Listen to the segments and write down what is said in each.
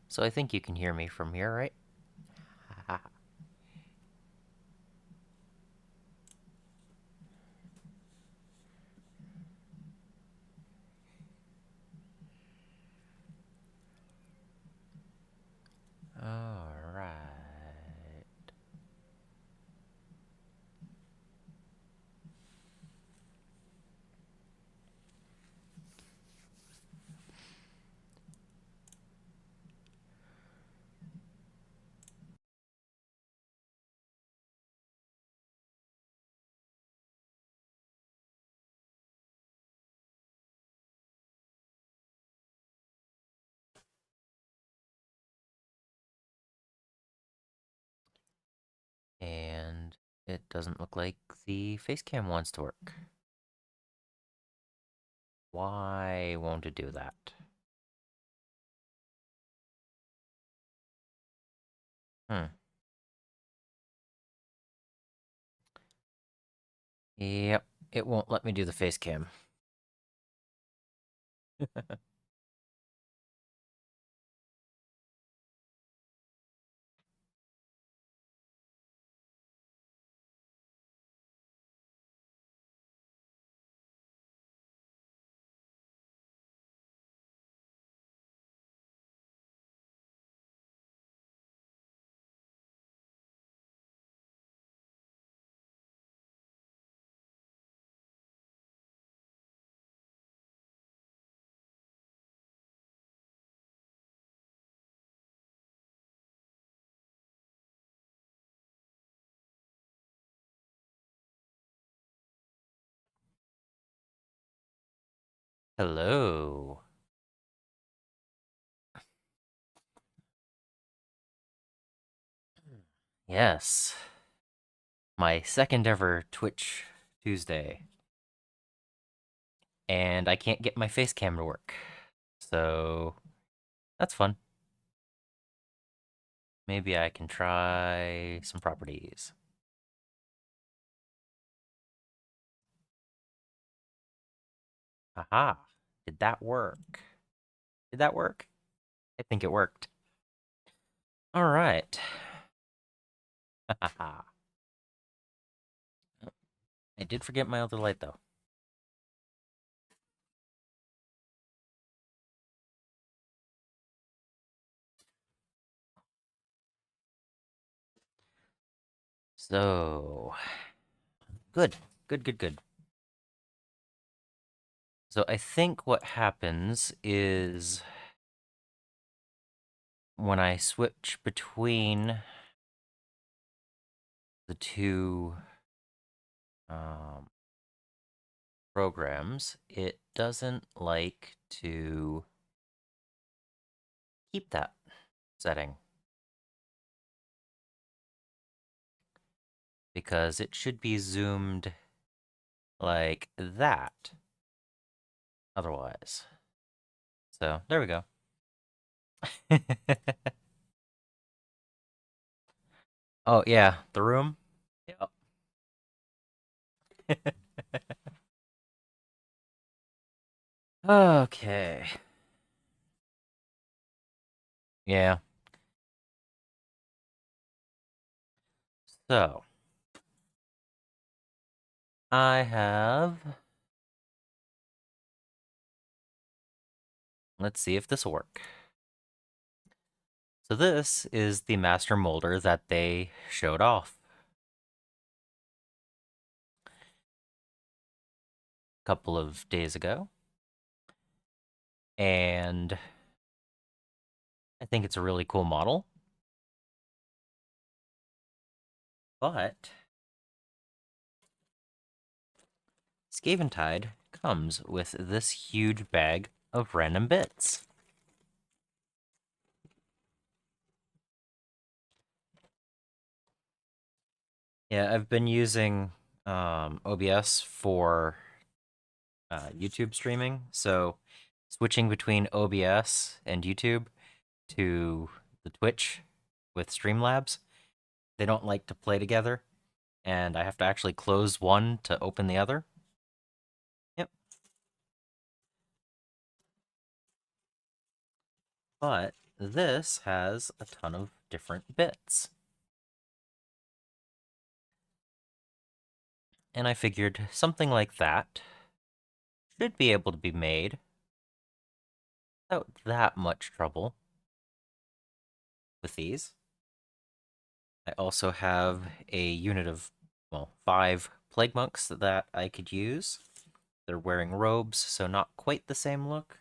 So I think you can hear me from here, right? All right. And it doesn't look like the face cam wants to work. Why won't it do that? Hmm. Yep, it won't let me do the face cam. Hello. Yes, my second ever Twitch Tuesday. And I can't get my face cam to work. So that's fun. Maybe I can try some properties. Aha. Did that work? Did that work? I think it worked. All right. I did forget my other light though. So, good. Good, good, good. So I think what happens is when I switch between the two um, programs, it doesn't like to keep that setting because it should be zoomed like that otherwise. So there we go. Oh yeah, the room. Yep. Okay. Yeah. So I have. Let's see if this will work. So this is the master molder that they showed off a couple of days ago. And I think it's a really cool model. But Skaven comes with this huge bag of random bits. Yeah, I've been using OBS for YouTube streaming, so switching between OBS and YouTube to the Twitch with Streamlabs, they don't like to play together, and I have to actually close one to open the other. Yep. But this has a ton of different bits. And I figured something like that should be able to be made without that much trouble with these. I also have a unit of, well, 5 plague monks that I could use. They're wearing robes, so not quite the same look.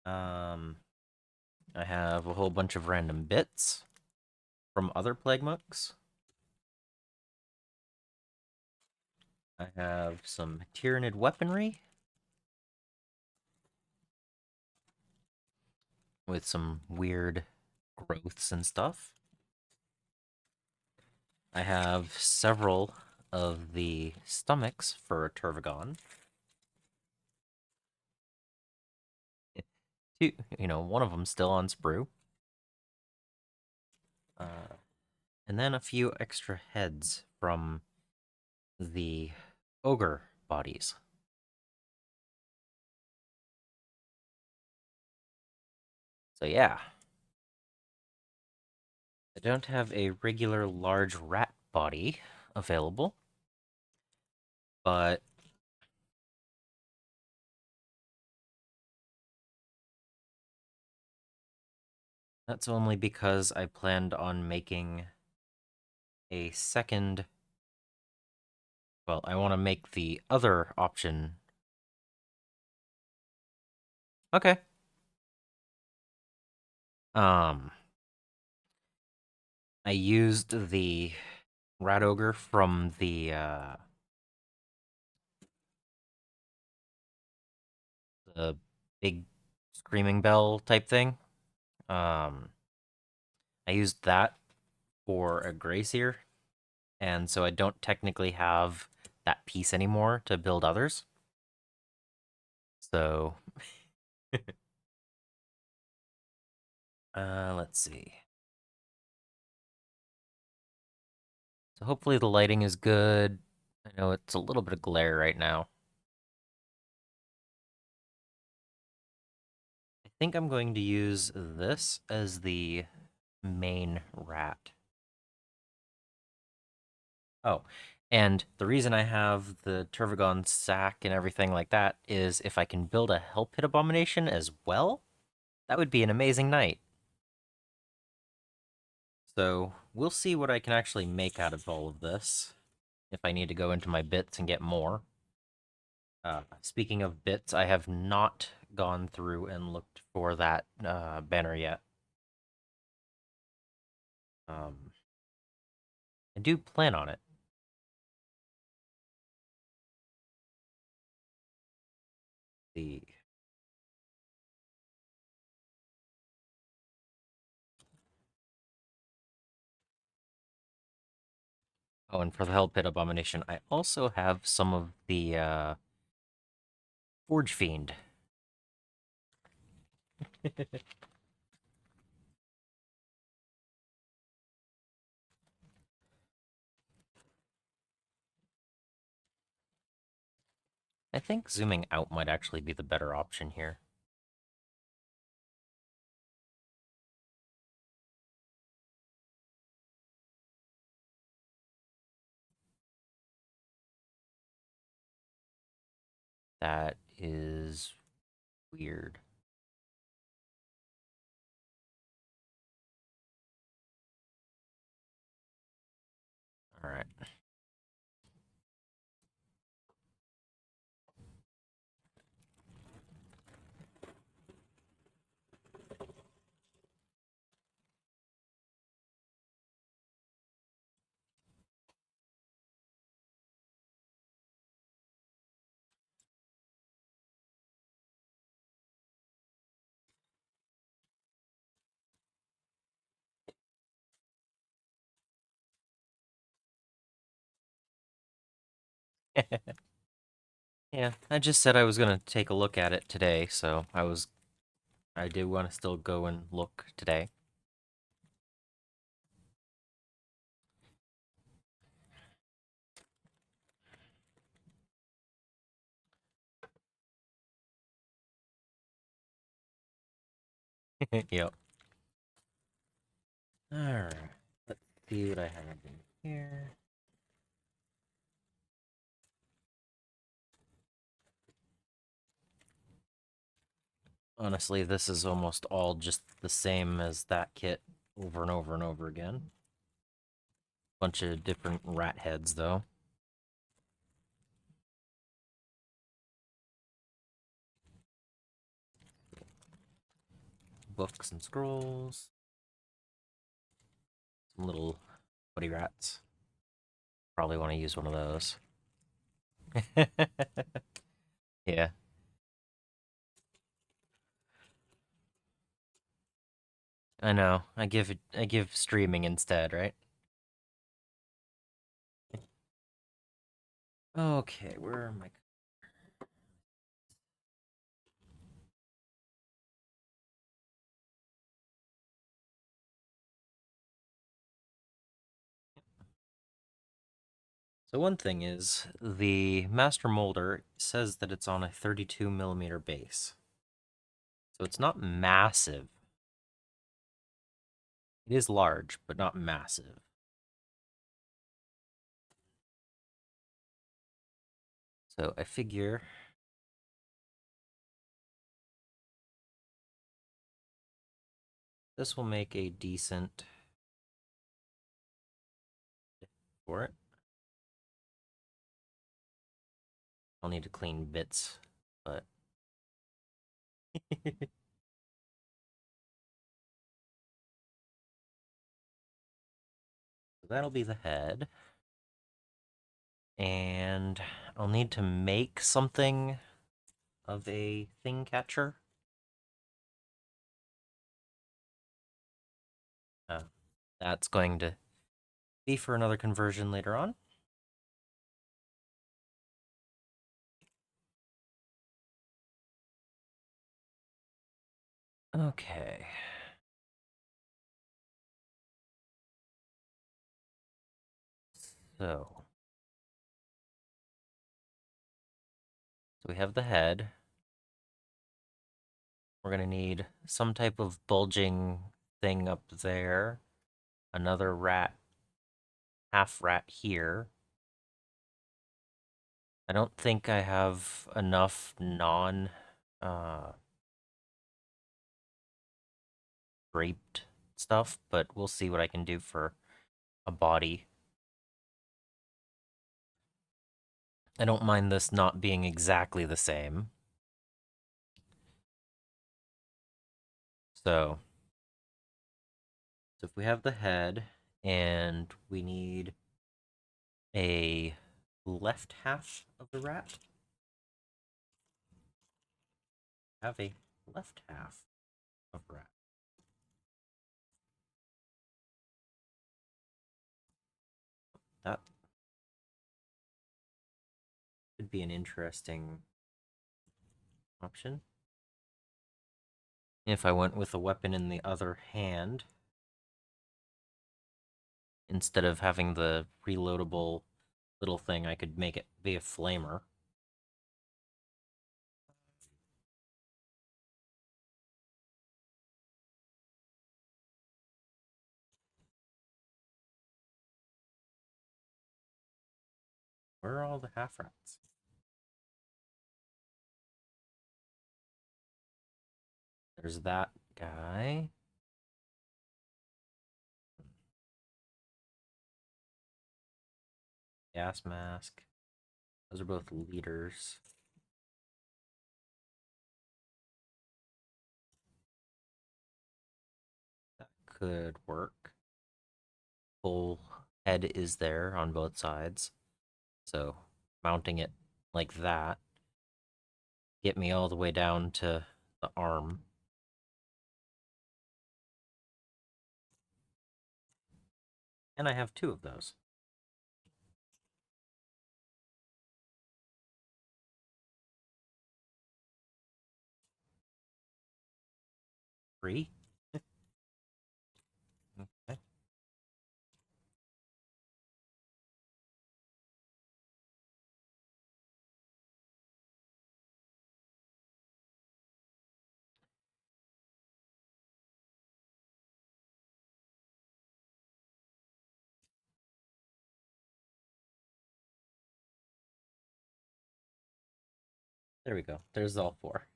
I have a whole bunch of random bits from other plague monks. I have some Tyranid weaponry with some weird growths and stuff. I have several of the stomachs for a Turvagon. Two, one of them still on sprue. And then a few extra heads from the ogre bodies. So yeah, I don't have a regular large rat body available, but that's only because I planned on making a second. Well, I want to make the other option. Okay. Um, I used the rat ogre from the big screaming bell type thing. Um, I used that for a Gracier, and so I don't technically have that piece anymore to build others. So, let's see. So hopefully the lighting is good. I know it's a little bit of glare right now. I think I'm going to use this as the main rat. Oh, and the reason I have the Turvagon sack and everything like that is if I can build a Hell Pit Abomination as well, that would be an amazing night. So we'll see what I can actually make out of all of this, if I need to go into my bits and get more. Speaking of bits, I have not gone through and looked for that banner yet. Um, I do plan on it. The Oh, and for the Hell Pit Abomination, I also have some of the Forge Fiend. I think zooming out might actually be the better option here. That is weird. All right. Yeah, I just said I was gonna take a look at it today, so I do want to still go and look today. Yep. Alright. Let's see what I have in here. Honestly, this is almost all just the same as that kit over and over and over again. Bunch of different rat heads, though. Books and scrolls. Some little buddy rats. Probably want to use one of those. Yeah, I know. I give streaming instead, right? Okay, where am I? So one thing is the Master Moulder says that it's on a 32 millimeter base. So it's not massive. It is large, but not massive. So I figure this will make a decent for it. I'll need to clean bits, but so that'll be the head. And I'll need to make something of a thing catcher. Uh, that's going to be for another conversion later on. Okay. So we have the head. We're going to need some type of bulging thing up there. Another rat, half rat here. I don't think I have enough non uh, draped stuff, but we'll see what I can do for a body. I don't mind this not being exactly the same. So if we have the head and we need a left half of the rat, have a left half of rat. That could be an interesting option. If I went with a weapon in the other hand, instead of having the reloadable little thing, I could make it be a flamer. Where are all the half rats? There's that guy. Gas mask. Those are both leaders. That could work. Full head is there on both sides. So mounting it like that, get me all the way down to the arm. And I have two of those. Three? Okay. There we go. There's all four.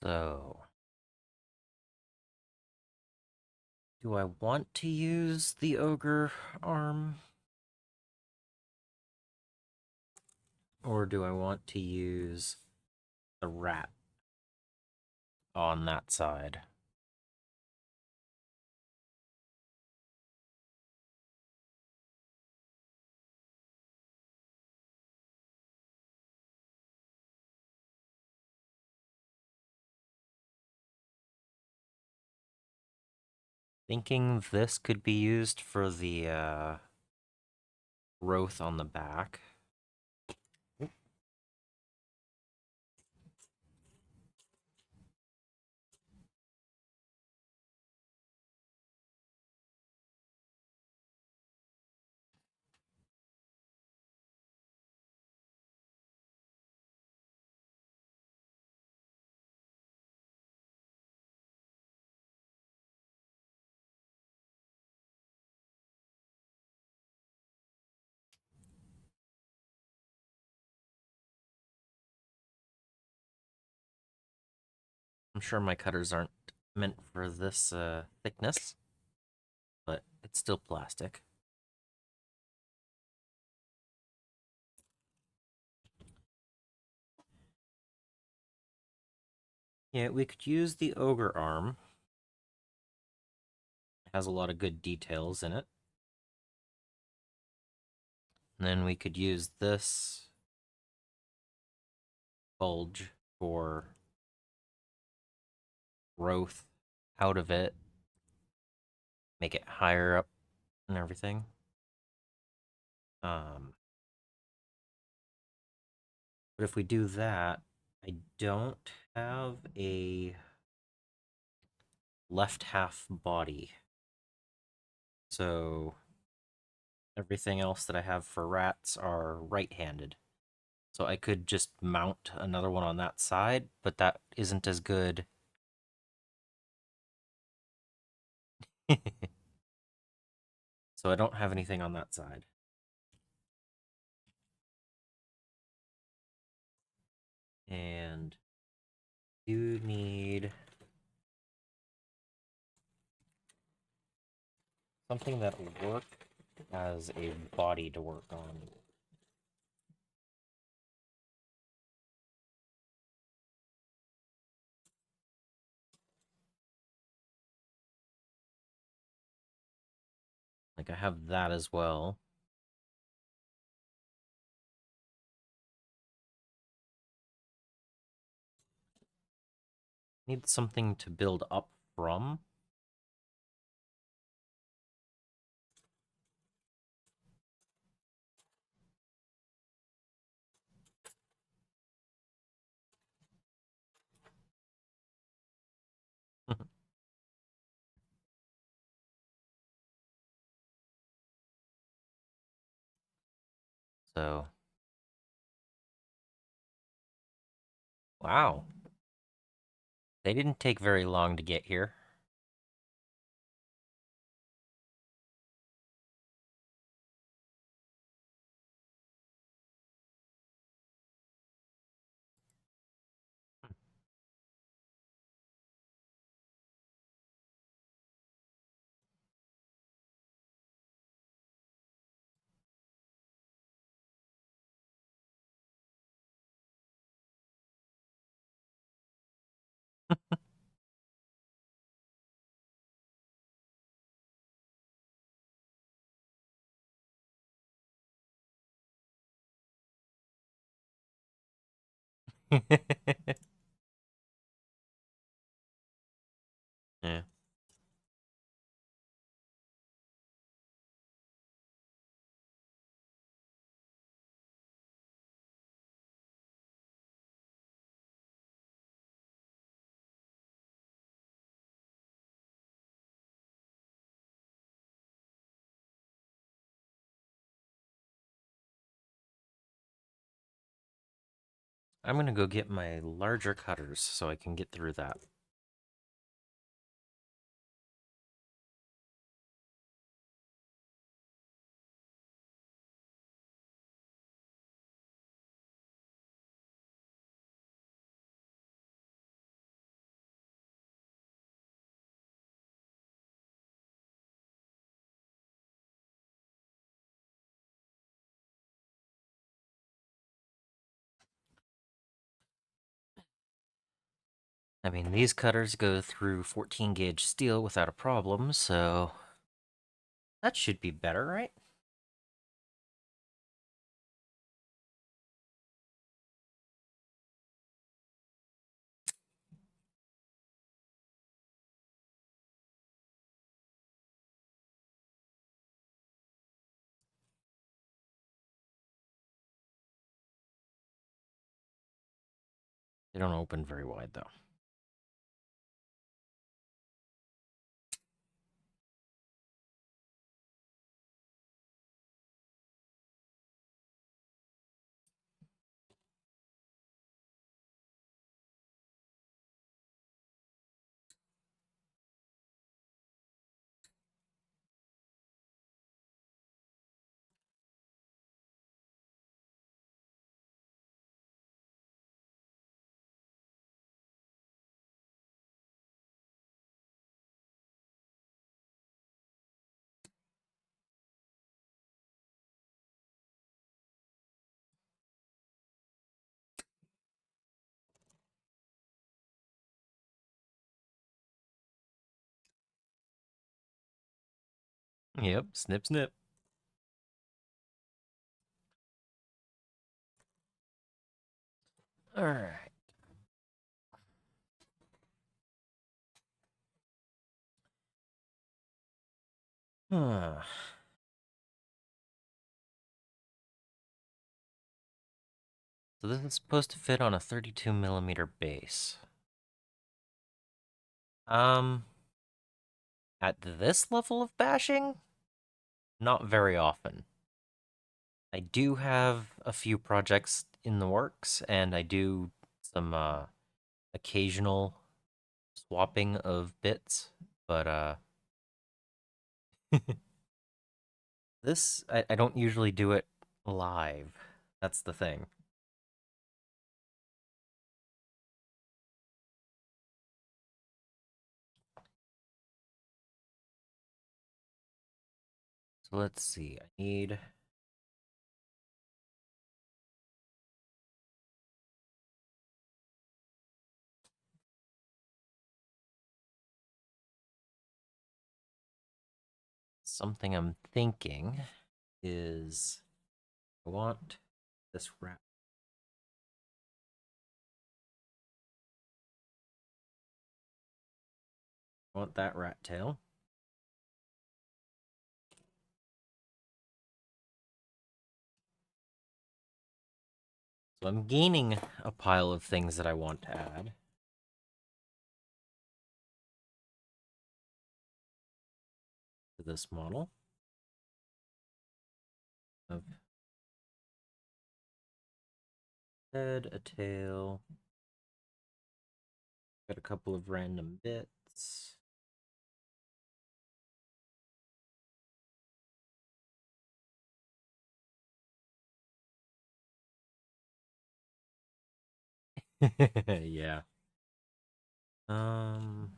So, do I want to use the ogre arm? Or do I want to use the rat on that side? Thinking this could be used for the growth on the back. I'm sure my cutters aren't meant for this thickness, but it's still plastic. Yeah, we could use the ogre arm. It has a lot of good details in it. And then we could use this bulge for growth out of it, make it higher up and everything. But if we do that, I don't have a left half body. So everything else that I have for rats are right-handed. So I could just mount another one on that side, but that isn't as good. So I don't have anything on that side. And you need something that'll work as a body to work on. Like I have that as well. Need something to build up from. So, wow. They didn't take very long to get here. Yeah. I'm gonna go get my larger cutters so I can get through that. I mean, these cutters go through 14 gauge steel without a problem, so that should be better, right? They don't open very wide, though. Yep, snip, snip. All right. Huh. So this is supposed to fit on a 32 millimeter base. Um, at this level of bashing, not very often. I do have a few projects in the works, and I do some occasional swapping of bits, but this I don't usually do it live. That's the thing. So let's see. I need something I'm thinking is I want this rat. I want that rat tail. So I'm gaining a pile of things that I want to add to this model of head, a tail, got a couple of random bits. Yeah. Um,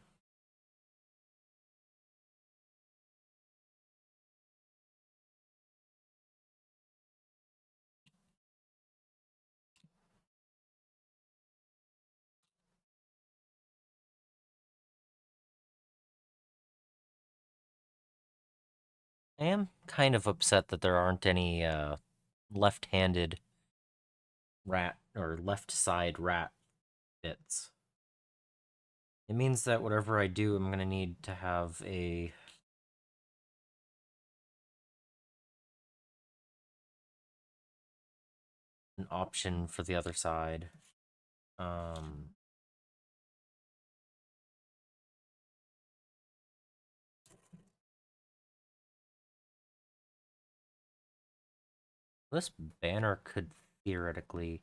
I am kind of upset that there aren't any left-handed rat or left side rat bits. It means that whatever I do, I'm gonna need to have an option for the other side. Um, this banner could theoretically.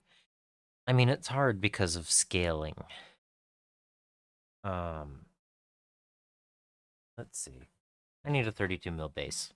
I mean, it's hard because of scaling. Um, let's see. I need a 32 mil base.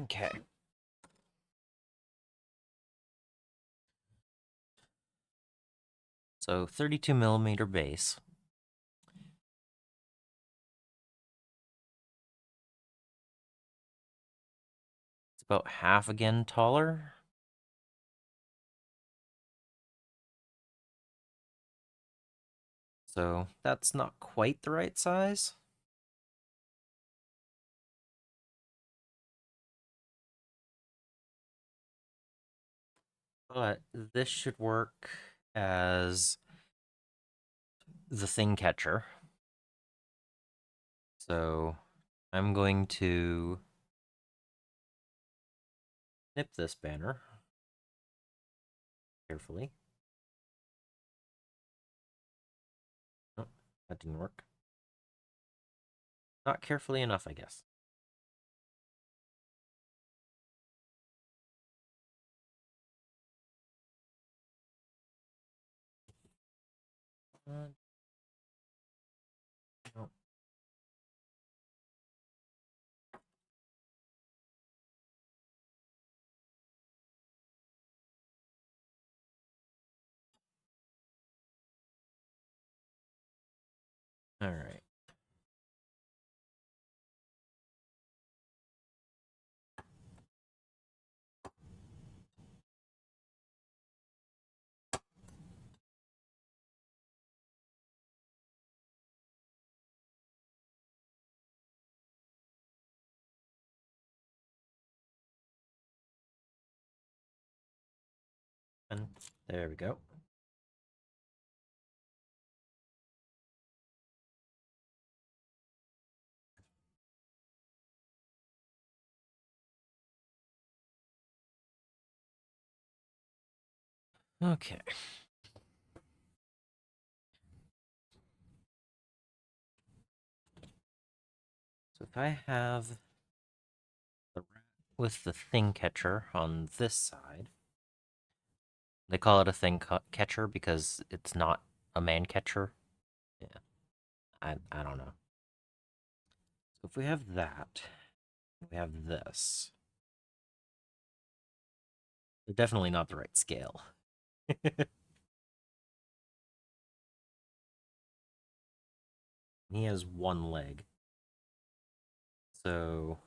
Okay. So 32 millimeter base. It's about half again taller. So that's not quite the right size. But this should work as the thing catcher. So I'm going to snip this banner carefully. Oh, that didn't work. Not carefully enough, I guess. No. All right. And there we go. Okay. So if I have the rat with the thing catcher on this side, they call it a thing catcher because it's not a man catcher. Yeah, I don't know. So if we have that, we have this. They're definitely not the right scale. He has one leg. So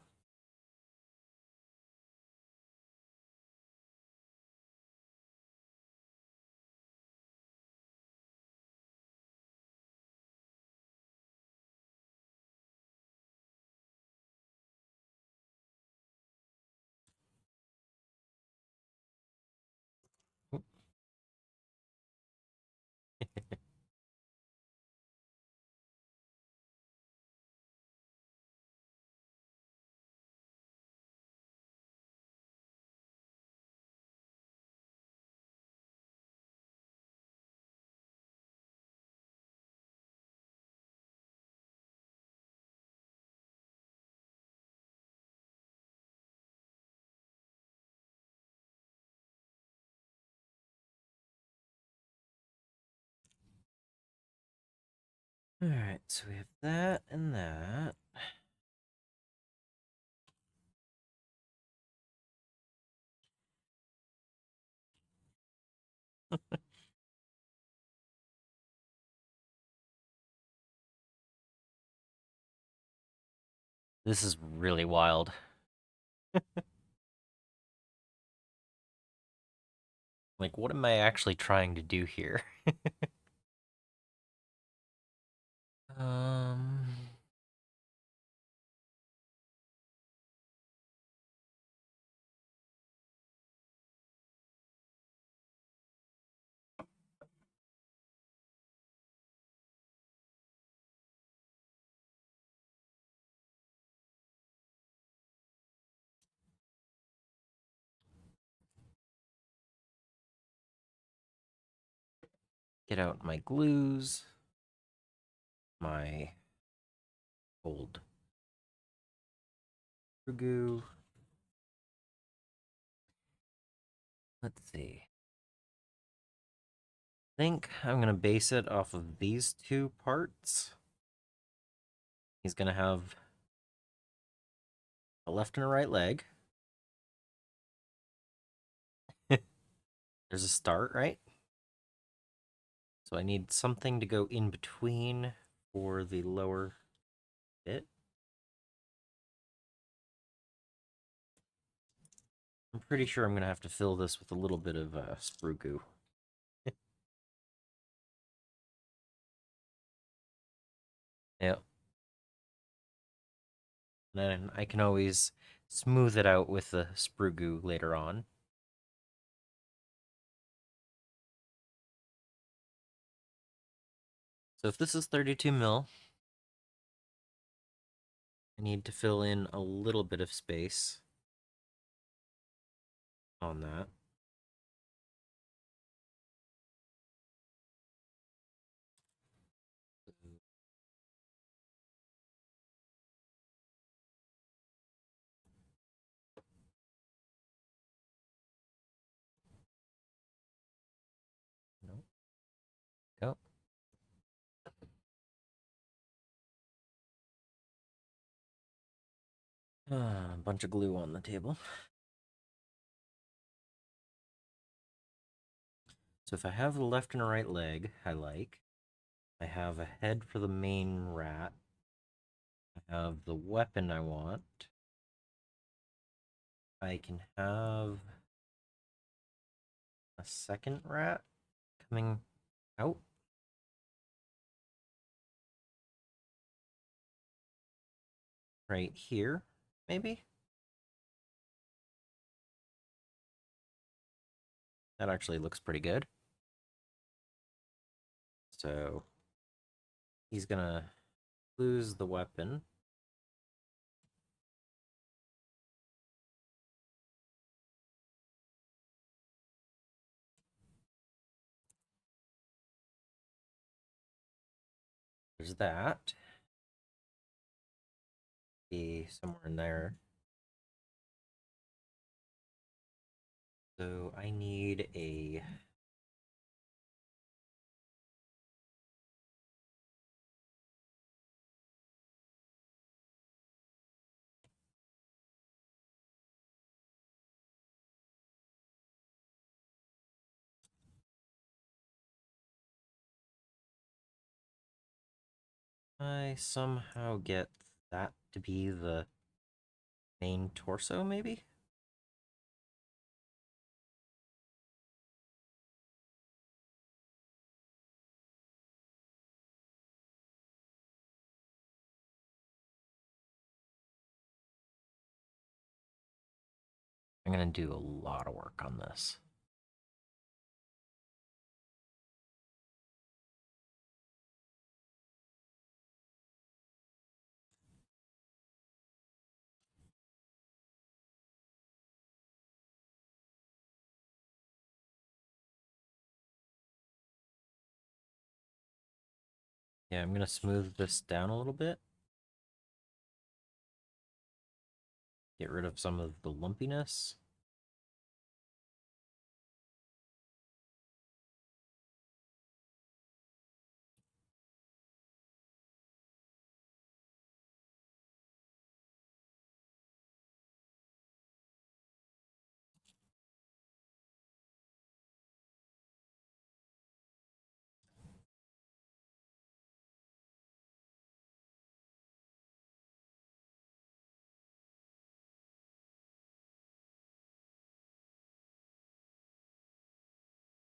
Alright, so we have that and that. This is really wild. Like, what am I actually trying to do here? Um, get out my glues, my old goo. Let's see. I think I'm gonna base it off of these two parts. He's gonna have a left and a right leg. There's a start, right? So I need something to go in between for the lower bit. I'm pretty sure I'm gonna have to fill this with a little bit of sprue goo. Yep. And then I can always smooth it out with the sprue goo later on. So if this is 32 mil, I need to fill in a little bit of space on that. Nope. Go. A bunch of glue on the table. So if I have a left and a right leg, I like. I have a head for the main rat. I have the weapon I want. I can have a second rat coming out. Right here, maybe? That actually looks pretty good. So he's gonna lose the weapon. There's that. Be somewhere in there. So I need a I somehow get that to be the main torso, maybe? I'm gonna do a lot of work on this. Yeah, I'm gonna smooth this down a little bit. Get rid of some of the lumpiness.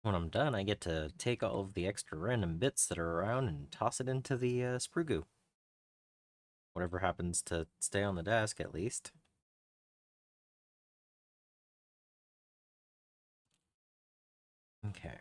When I'm done, I get to take all of the extra random bits that are around and toss it into the sprue goo. Whatever happens to stay on the desk, at least. Okay.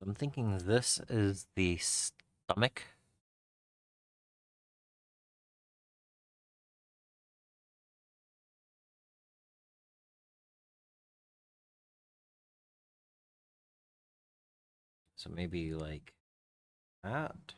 I'm thinking this is the stomach. So maybe like that.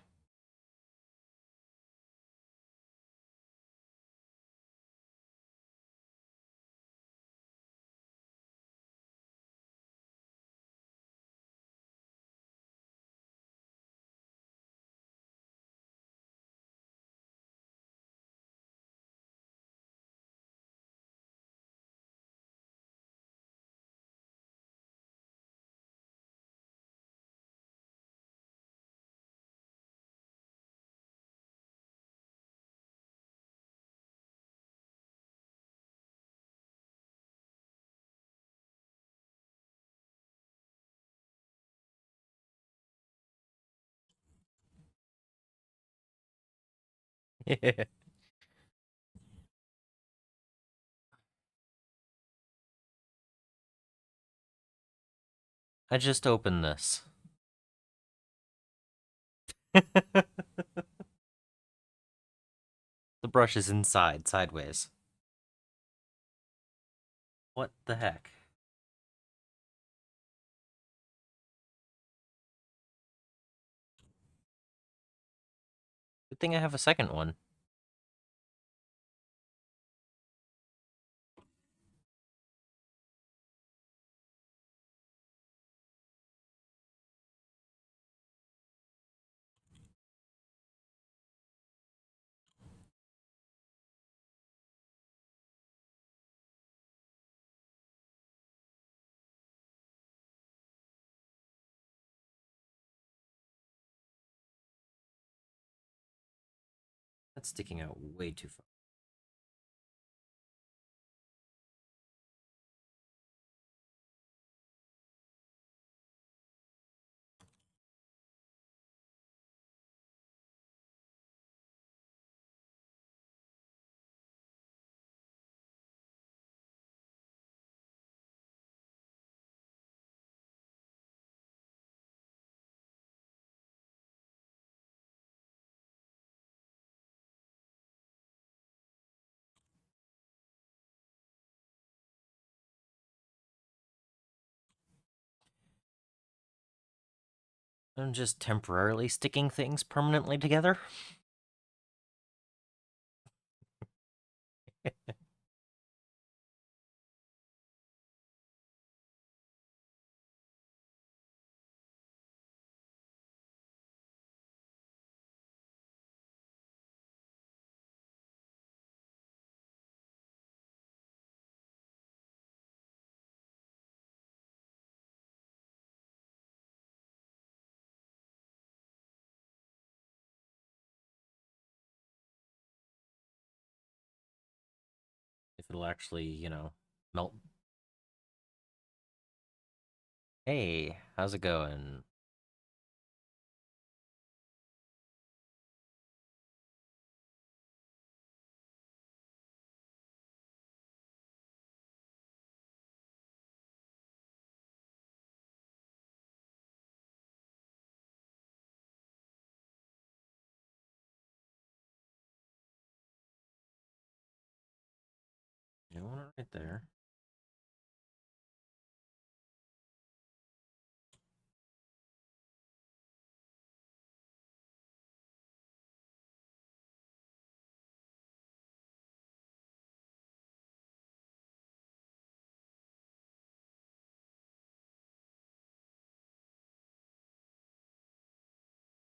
I just opened this. The brush is inside, sideways. What the heck? Good thing I have a second one. That's sticking out way too far. I'm just temporarily sticking things permanently together. If it'll actually, melt. Hey, how's it going? You want it right there.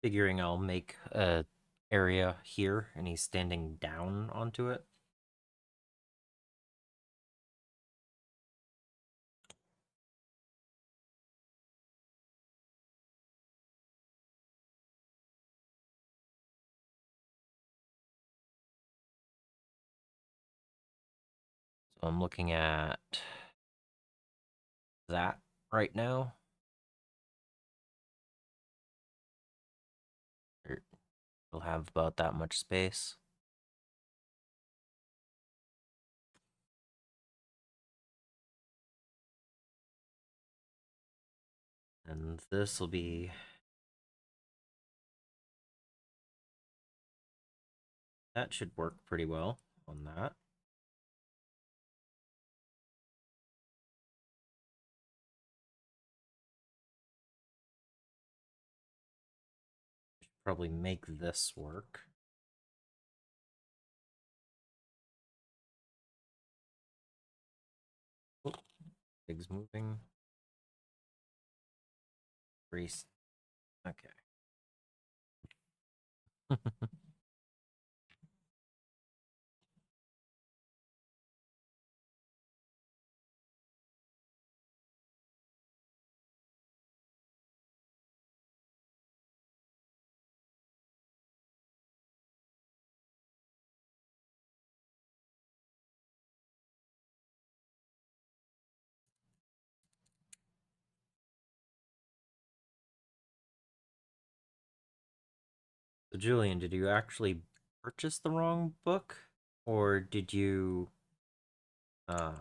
Figuring I'll make a area here, and he's standing down onto it. I'm looking at that right now. It'll have about that much space. And this will be that should work pretty well on that. Should probably make this work. Oop, pig's moving. Grease. Okay. So Julian, did you actually purchase the wrong book? Or did you uh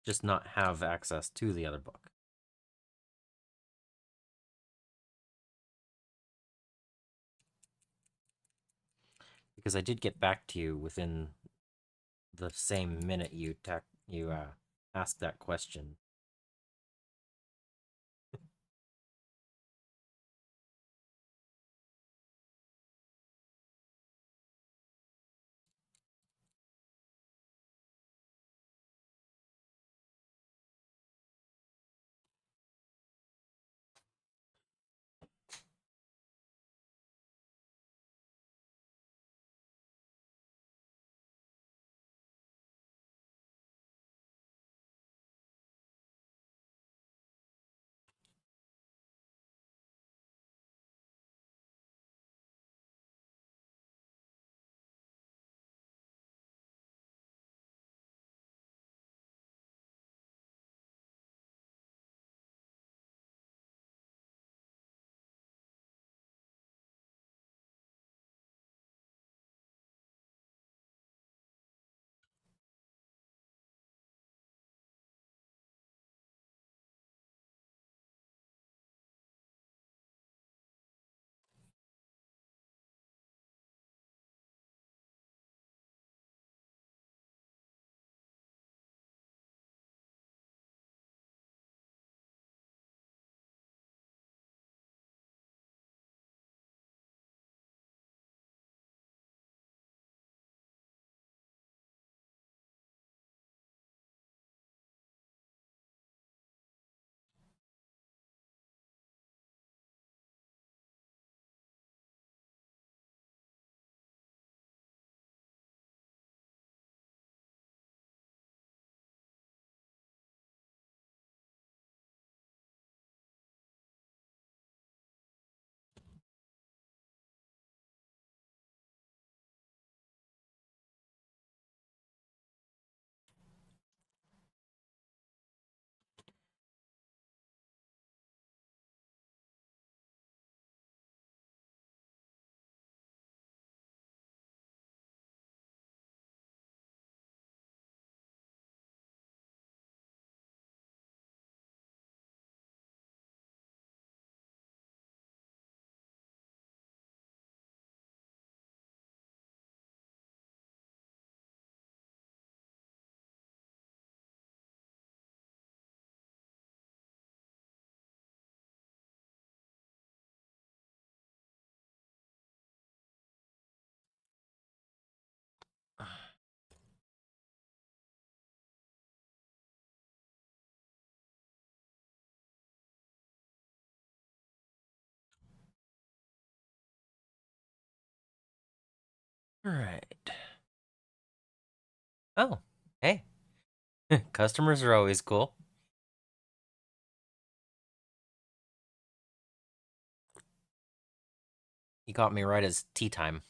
just not have access to the other book? Because I did get back to you within the same minute you asked that question. All right. Oh, hey. Customers are always cool. You got me right as tea time.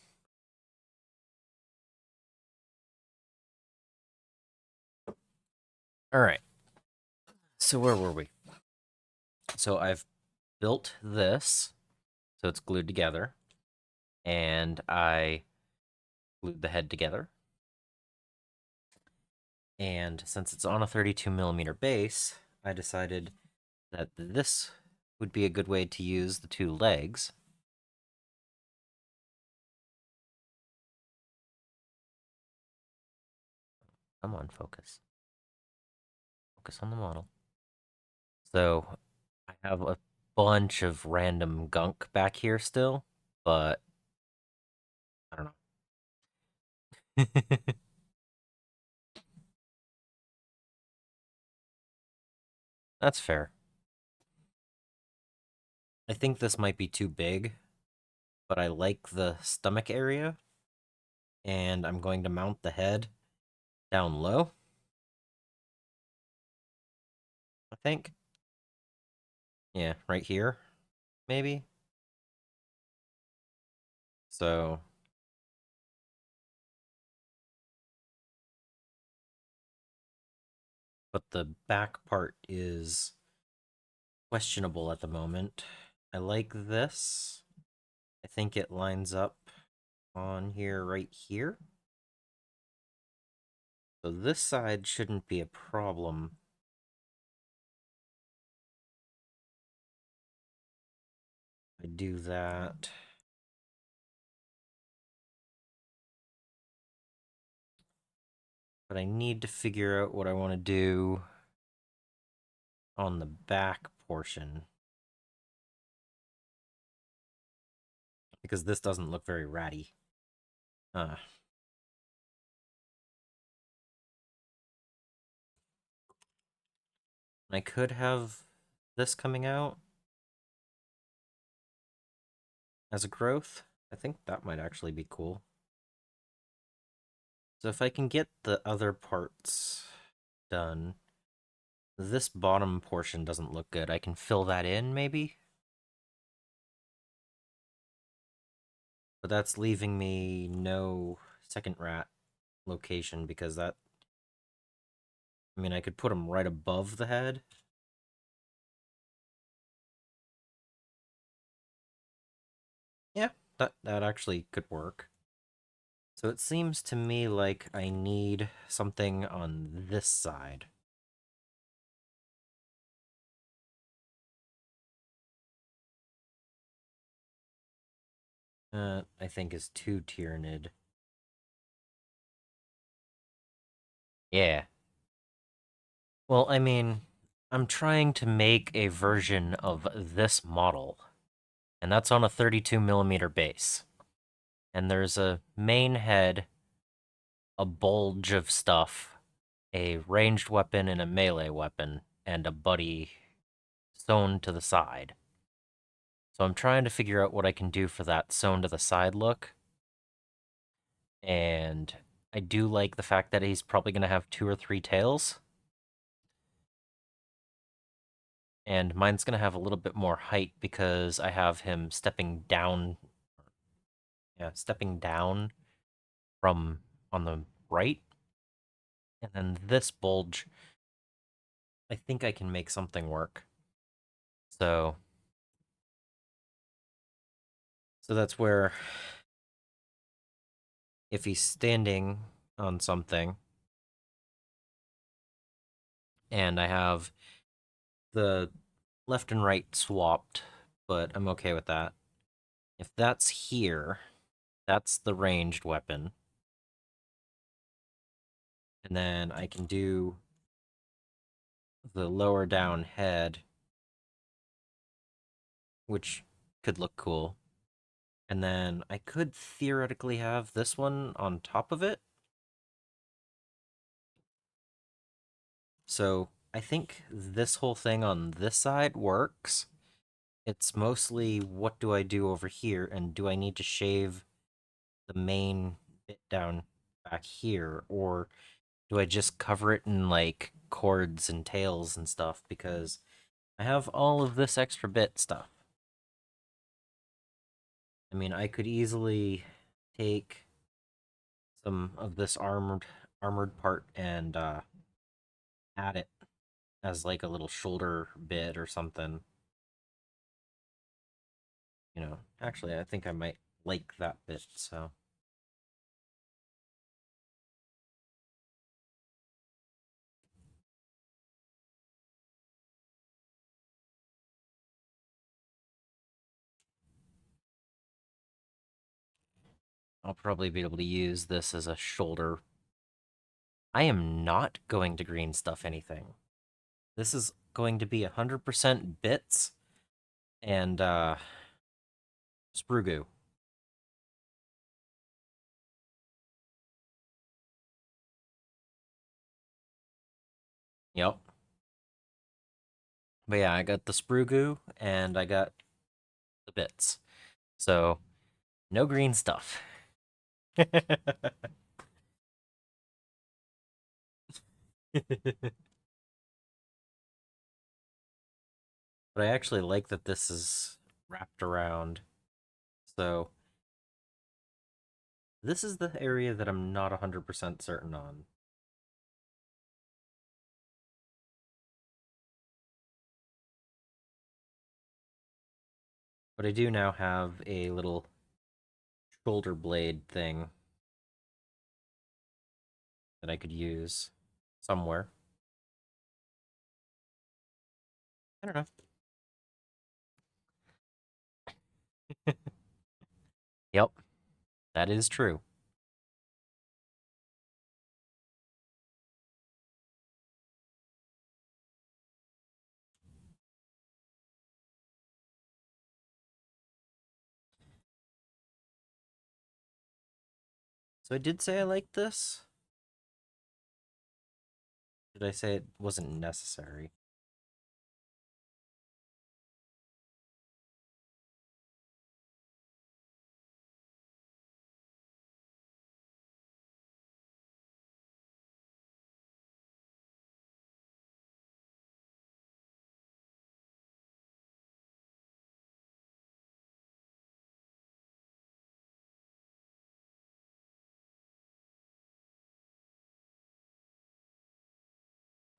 All right. So where were we? So I've built this, so it's glued together, and I glued the head together. And since it's on a 32 millimeter base, I decided that this would be a good way to use the two legs. Come on, focus. Focus on the model. So I have a bunch of random gunk back here still, but I don't know. That's fair. I think this might be too big, but I like the stomach area, and I'm going to mount the head down low, I think. Yeah, right here, maybe. So, but the back part is questionable at the moment. I like this. I think it lines up on here, right here. So this side shouldn't be a problem. I do that. But I need to figure out what I want to do on the back portion. Because this doesn't look very ratty. Uh, I could have this coming out as a growth. I think that might actually be cool. So if I can get the other parts done, this bottom portion doesn't look good. I can fill that in, maybe? But that's leaving me no second rat location because that... I mean, I could put them right above the head. Yeah, that actually could work. So it seems to me like I need something on this side. I think is too Tyrannid. Yeah. Well, I mean, I'm trying to make a version of this model, and that's on a 32 millimeter base. And there's a main head, a bulge of stuff, a ranged weapon and a melee weapon, and a buddy sewn to the side. So I'm trying to figure out what I can do for that sewn to the side look. And I do like the fact that he's probably going to have 2 or 3 tails. And mine's going to have a little bit more height because I have him stepping down. Yeah, stepping down from on the right. And then this bulge, I think I can make something work. So, so that's where if he's standing on something and I have the left and right swapped, but I'm okay with that. If that's here, that's the ranged weapon. And then I can do the lower down head, which could look cool. And then I could theoretically have this one on top of it. So I think this whole thing on this side works. It's mostly what do I do over here, and do I need to shave the main bit down back here, or do I just cover it in like cords and tails and stuff because I have all of this extra bit stuff. I mean, I could easily take some of this armored part and add it as like a little shoulder bit or something. You know, actually, I think I might like that bit, so. I'll probably be able to use this as a shoulder. I am not going to green stuff anything. This is going to be 100% bits and sprue goo. Yep. But yeah, I got the sprue goo and I got the bits. So, no green stuff. But I actually like that this is wrapped around. So, this is the area that I'm not 100% certain on. But I do now have a little shoulder blade thing that I could use somewhere. I don't know. Yep, that is true. So I did say I liked this. Did I say it wasn't necessary?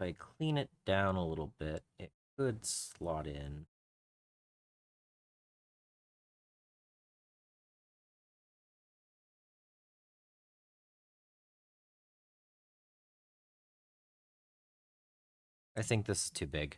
If I clean it down a little bit, it could slot in. I think this is too big.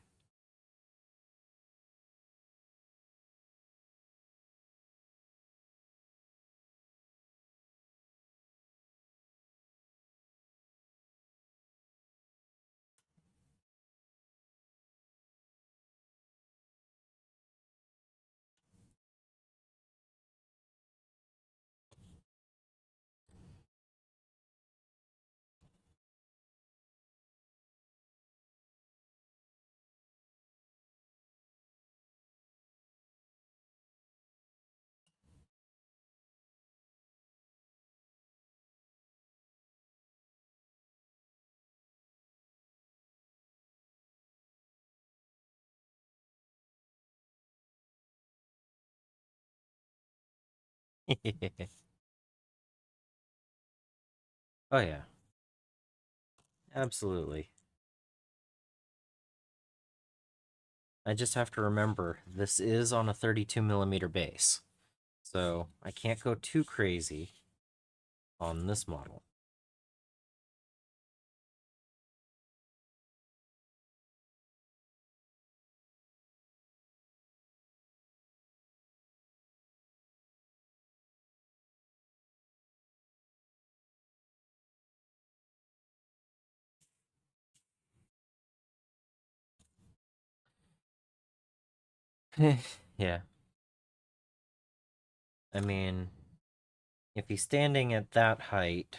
Oh yeah, absolutely. I just have to remember this is on a 32mm base, so I can't go too crazy on this model. Yeah, I mean, if he's standing at that height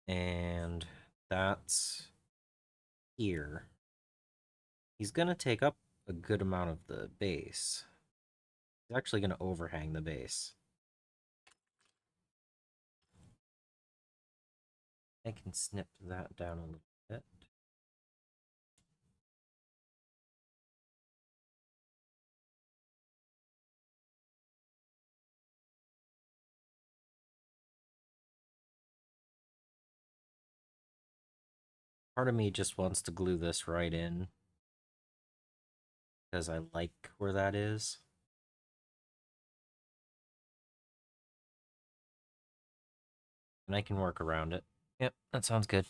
and that's here, he's gonna take up a good amount of the base. He's actually gonna overhang the base. I can snip that down a little bit. Part of me just wants to glue this right in because I like where that is. And I can work around it. Yep, that sounds good.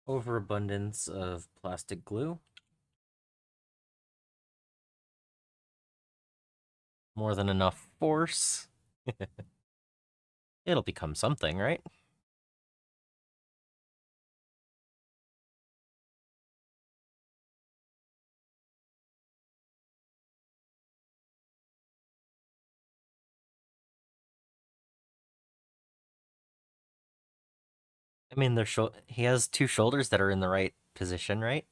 Overabundance of plastic glue. More than enough force. It'll become something, right? I mean, he has two shoulders that are in the right position, right?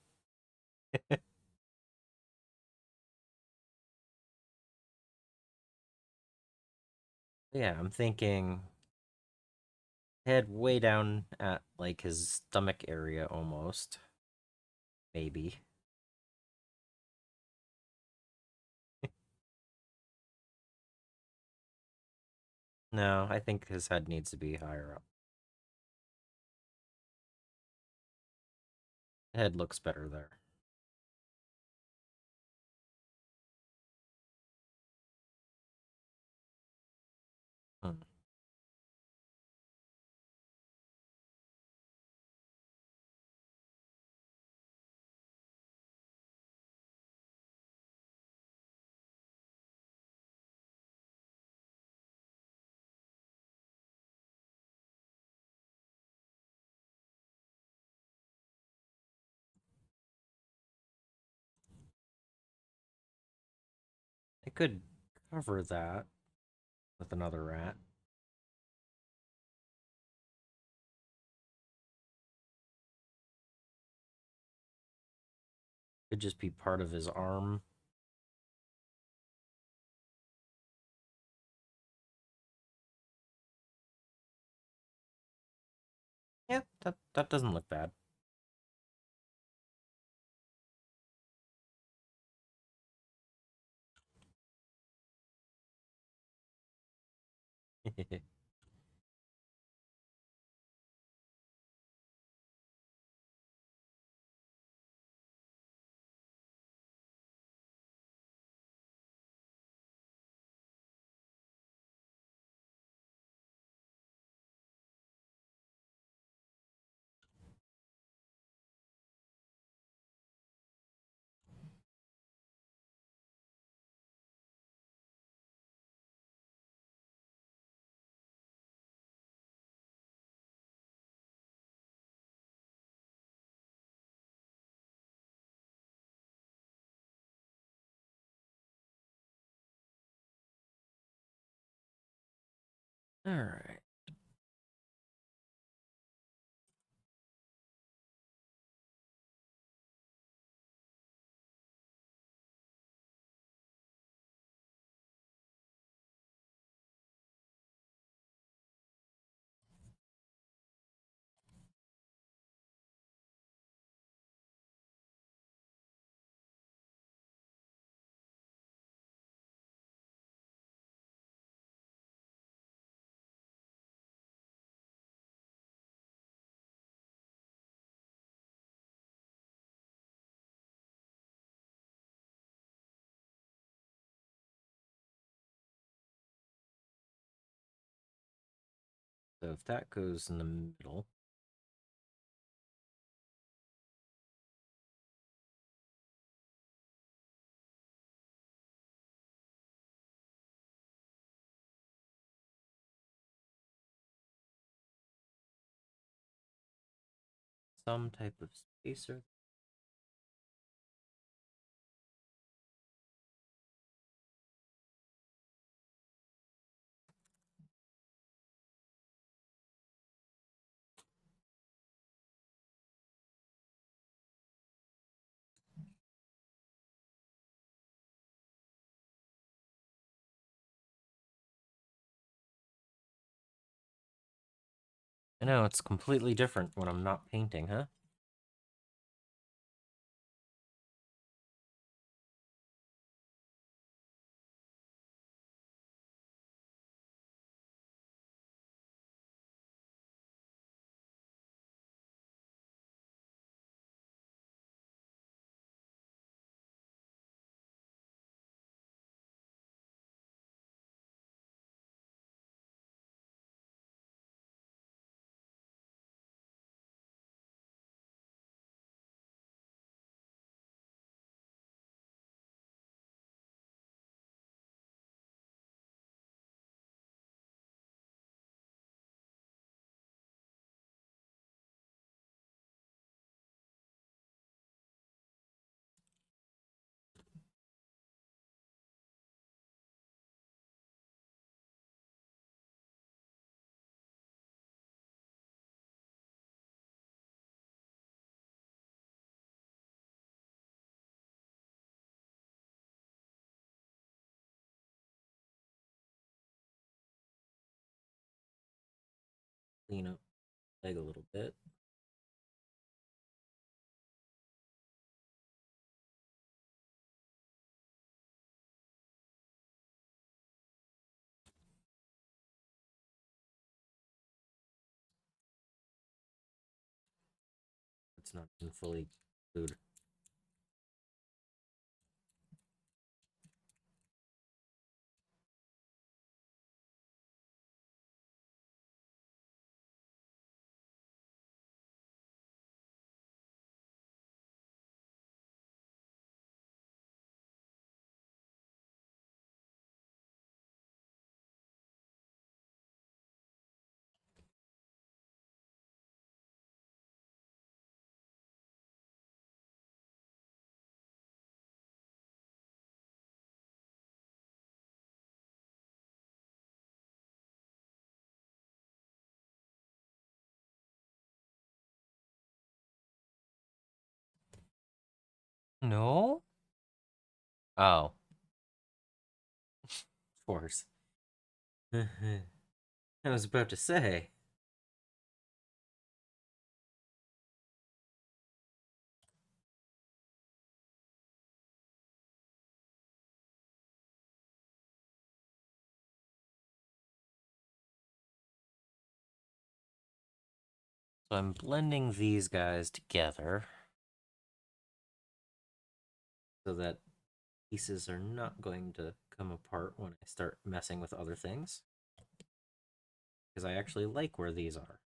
Yeah, I'm thinking head way down at like his stomach area almost. Maybe. No, I think his head needs to be higher up. Head looks better there. Hmm. I could cover that with another rat. Could just be part of his arm. Yeah, that doesn't look bad. All right. So if that goes in the middle, some type of spacer. I know it's completely different when I'm not painting, huh? clean up the leg a little bit. It's not been fully glued. No? Oh, of course. I was about to say. So I'm blending these guys together so that pieces are not going to come apart when I start messing with other things. Because I actually like where these are.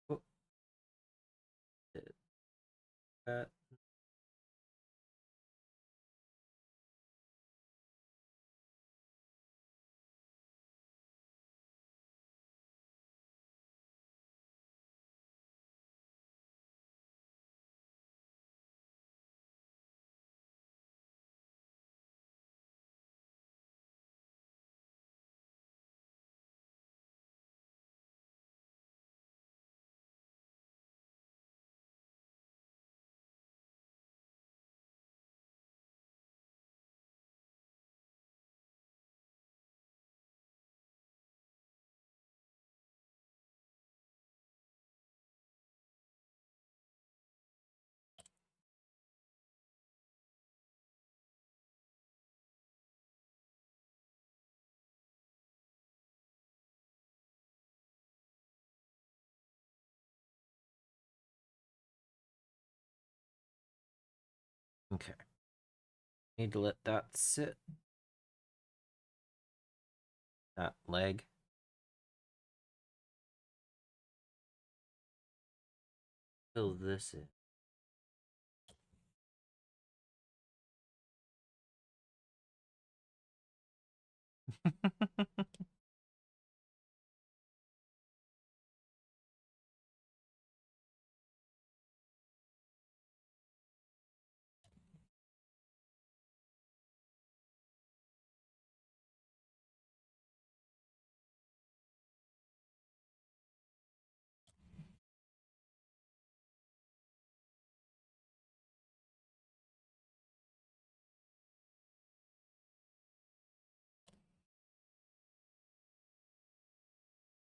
Oh, did that. Okay. Need to let that sit. That leg. Fill this in.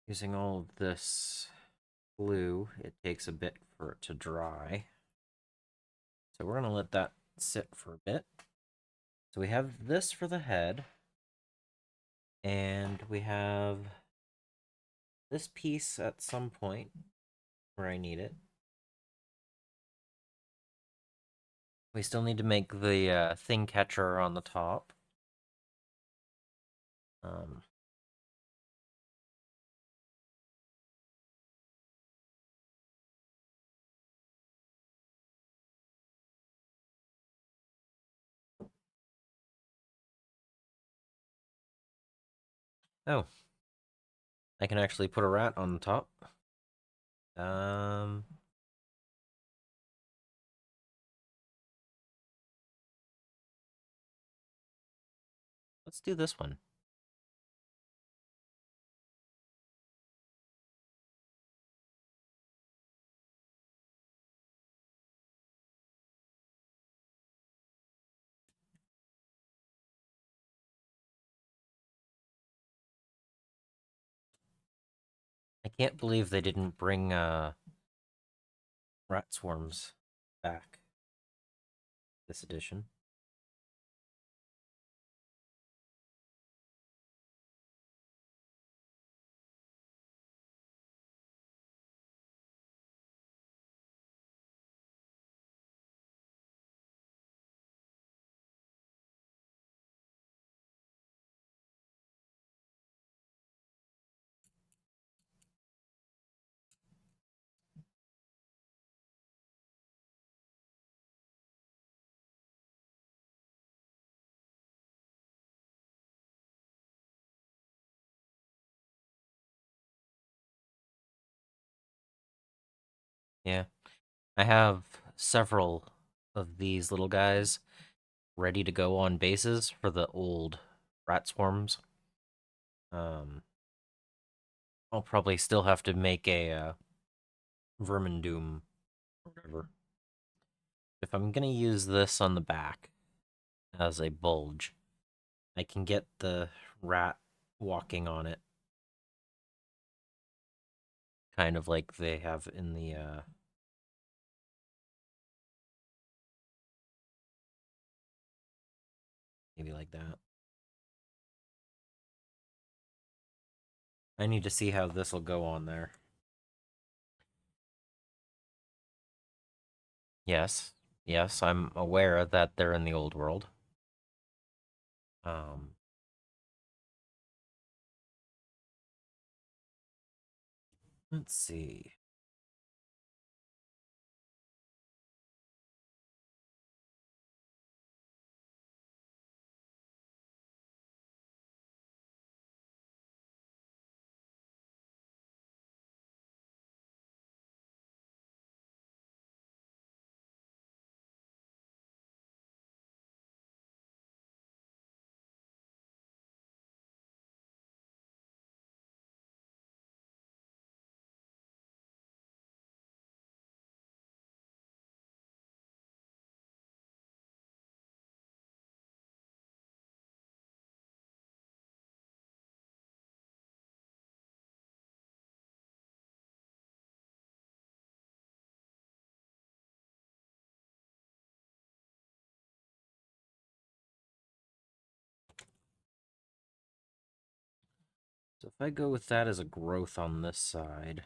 Using all of this glue, it takes a bit for it to dry. So we're going to let that sit for a bit. So we have this for the head. And we have this piece at some point where I need it. We still need to make the thing catcher on the top. Um, Oh, I can actually put a rat on the top. Um, let's do this one. I can't believe they didn't bring rat swarms back this edition. Yeah, I have several of these little guys ready to go on bases for the old rat swarms. Um, I'll probably still have to make a vermin doom or whatever. If I'm gonna use this on the back as a bulge, I can get the rat walking on it, kind of like they have in the maybe like that. I need to see how this will go on there. Yes, yes, I'm aware that they're in the old world. Um, let's see. So if I go with that as a growth on this side,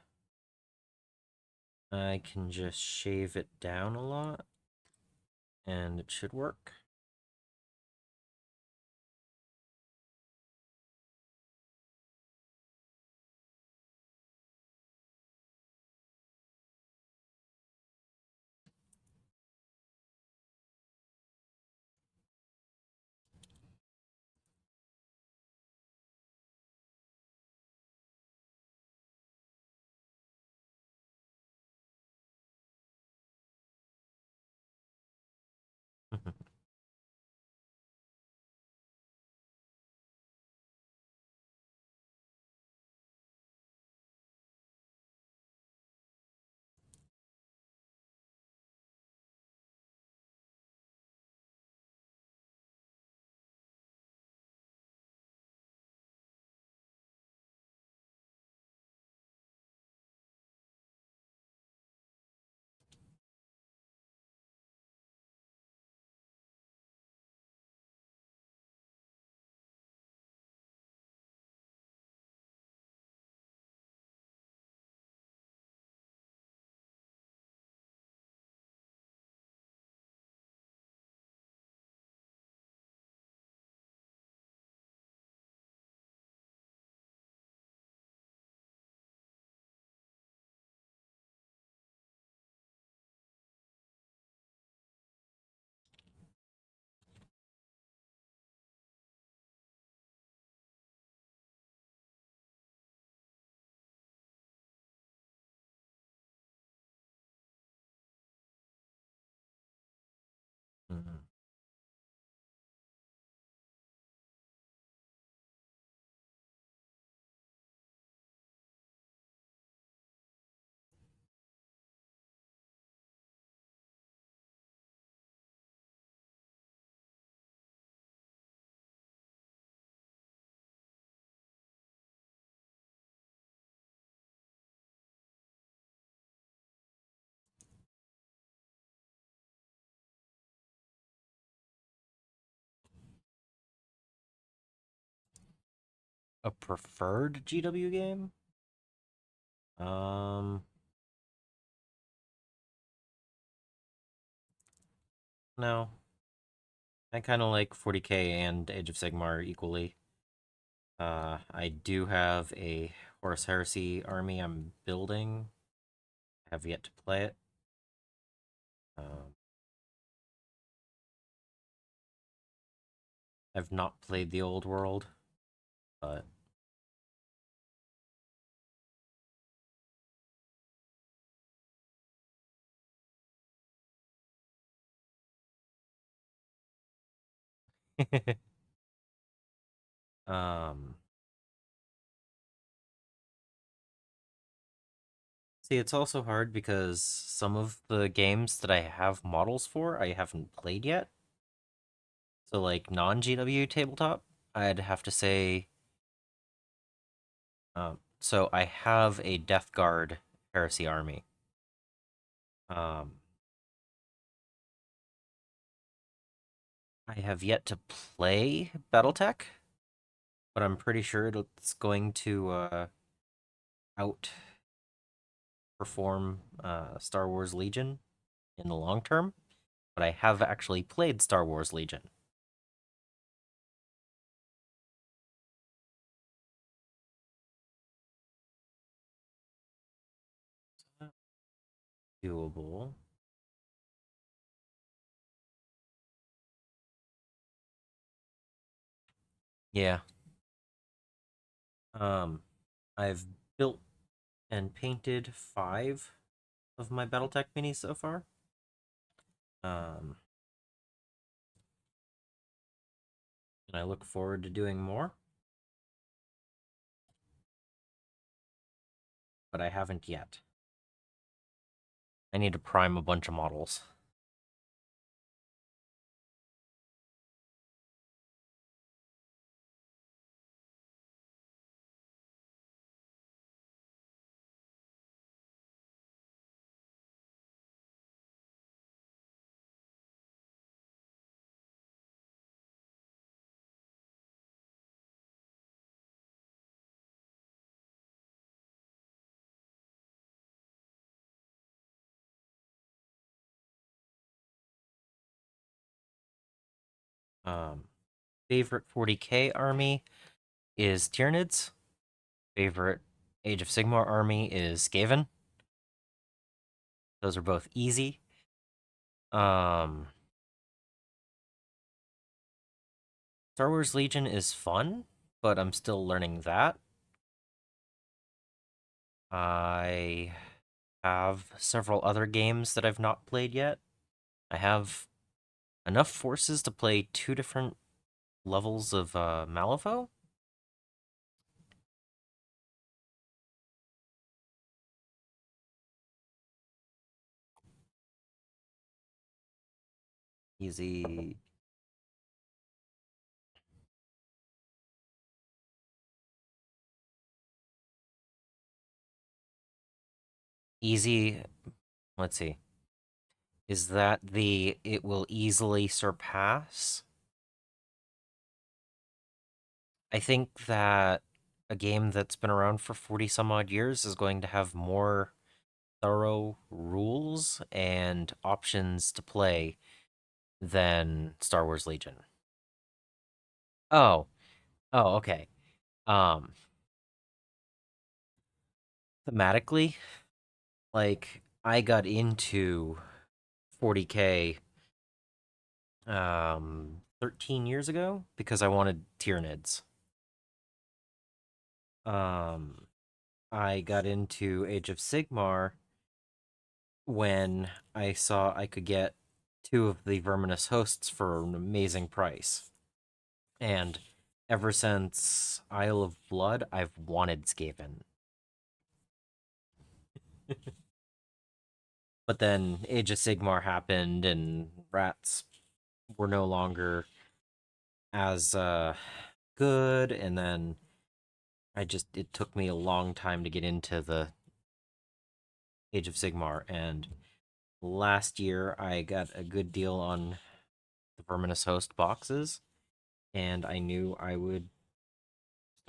I can just shave it down a lot, and it should work. A preferred GW game? Um, no. I kind of like 40K and Age of Sigmar equally. I do have a Horus Heresy army I'm building. I have yet to play it. Um, I've not played the old world, but um, see, it's also hard because some of the games that I have models for, I haven't played yet. So, like non-GW tabletop, I'd have to say, so I have a Death Guard Heresy army. Um, I have yet to play BattleTech, but I'm pretty sure it's going to outperform Star Wars Legion in the long term. But I have actually played Star Wars Legion. Doable. Yeah. Um, I've built and painted 5 of my BattleTech minis so far. Um, and I look forward to doing more, but I haven't yet. I need to prime a bunch of models. Um, Favorite 40K army is Tyranids. Favorite Age of Sigmar army is Skaven. Those are both easy. Um, Star Wars Legion is fun, but I'm still learning that. I have several other games that I've not played yet. I have enough forces to play 2 different levels of Malifaux. Easy, easy. Let's see. Is that the it will easily surpass? I think that a game that's been around for 40 some odd years is going to have more thorough rules and options to play than Star Wars Legion. Oh, oh, okay. Um, Thematically, like I got into 40K 13 years ago because I wanted Tyranids. Um, I got into Age of Sigmar when I saw I could get 2 of the Verminous hosts for an amazing price. And ever since Isle of Blood, I've wanted Skaven. But then Age of Sigmar happened, and rats were no longer as good. And then it took me a long time to get into the Age of Sigmar. And last year, I got a good deal on the Verminous Host boxes, and I knew I would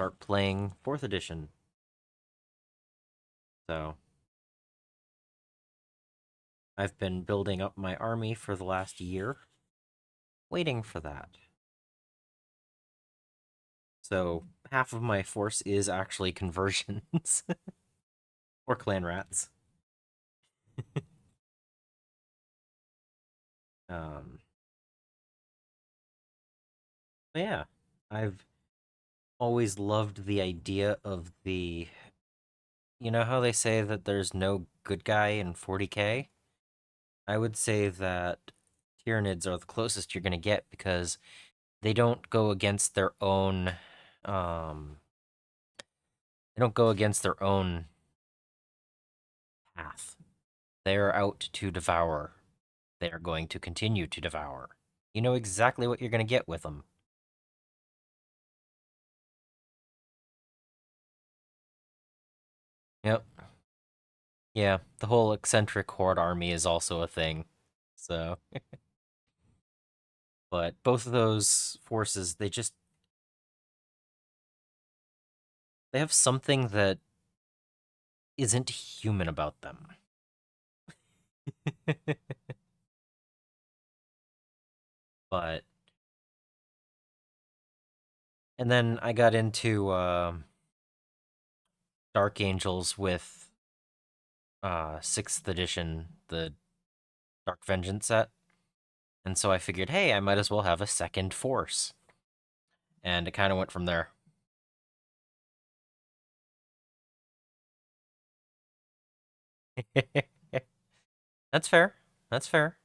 start playing 4th edition. So I've been building up my army for the last year, waiting for that. So half of my force is actually conversions or clan rats. Um, but yeah, I've always loved the idea of the. You know how they say that there's no good guy in 40K? I would say that Tyranids are the closest you're going to get because they don't go against their own. Um, they don't go against their own path. They are out to devour. They are going to continue to devour. You know exactly what you're going to get with them. Yep. Yeah, the whole eccentric horde army is also a thing. So, but both of those forces, they have something that isn't human about them. But and then I got into Dark Angels with 6th edition, the Dark Vengeance set. And so I figured, hey, I might as well have a second force. And it kind of went from there. That's fair. That's fair.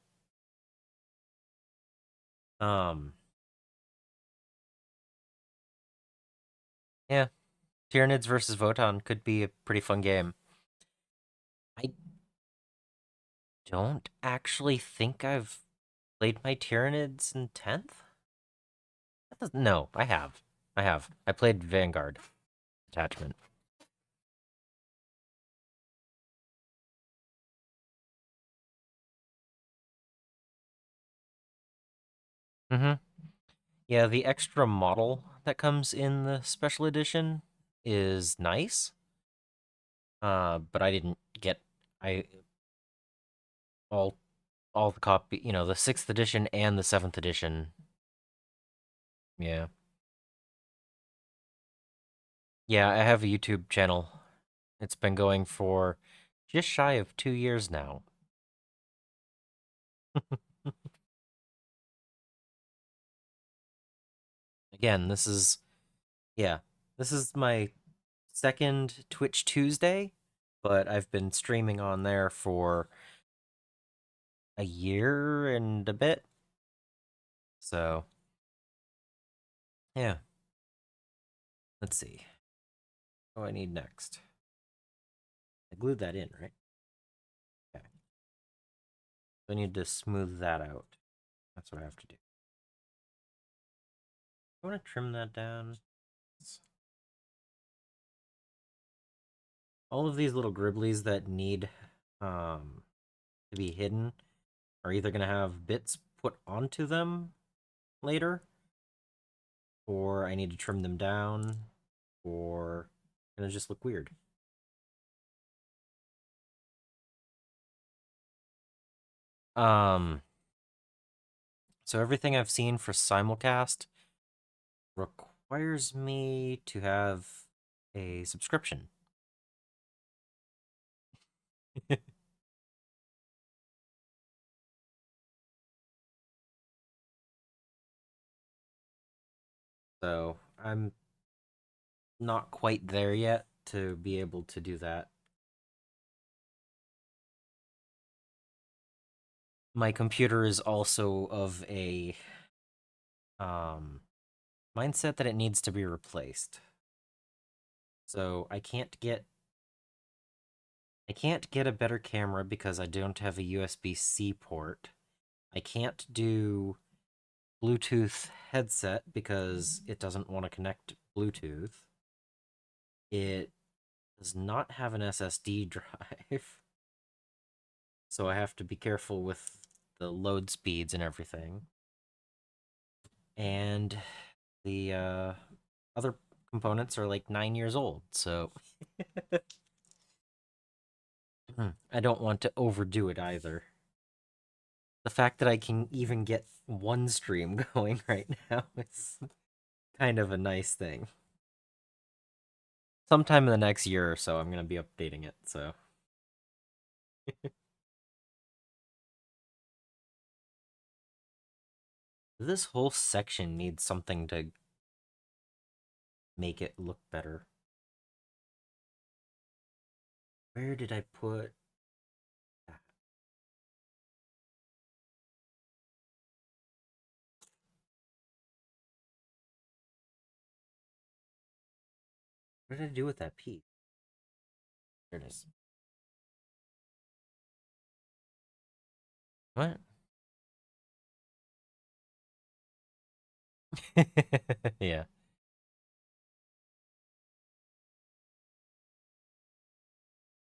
Um, yeah, Tyranids versus Votann could be a pretty fun game. I don't actually think I've played my Tyranids in 10th. No, I have. I have. I played Vanguard attachment. Mm-hmm. Yeah, the extra model that comes in the special edition is nice. But I didn't get I all all the copy, the 6th edition and the 7th edition. Yeah. Yeah, I have a YouTube channel. It's been going for just shy of 2 years now. Again, yeah, this is my second Twitch Tuesday, but I've been streaming on there for a year and a bit. So, yeah, let's see. What do I need next? I glued that in, right? Okay. So I need to smooth that out. That's what I have to do. I want to trim that down. All of these little gribblies that need to be hidden are either going to have bits put onto them later, or I need to trim them down, or going to just look weird. Um, so everything I've seen for simulcast requires me to have a subscription. So I'm not quite there yet to be able to do that. My computer is also of a um mindset that it needs to be replaced. So I can't get a better camera because I don't have a USB-C port. I can't do Bluetooth headset because it doesn't want to connect Bluetooth. It does not have an SSD drive. So I have to be careful with the load speeds and everything. And the other components are like 9 years old, so I don't want to overdo it either. The fact that I can even get one stream going right now is kind of a nice thing. Sometime in the next year or so, I'm going to be updating it, so. This whole section needs something to make it look better. Where did I put that? What did I do with that piece? There it is. What? Yeah.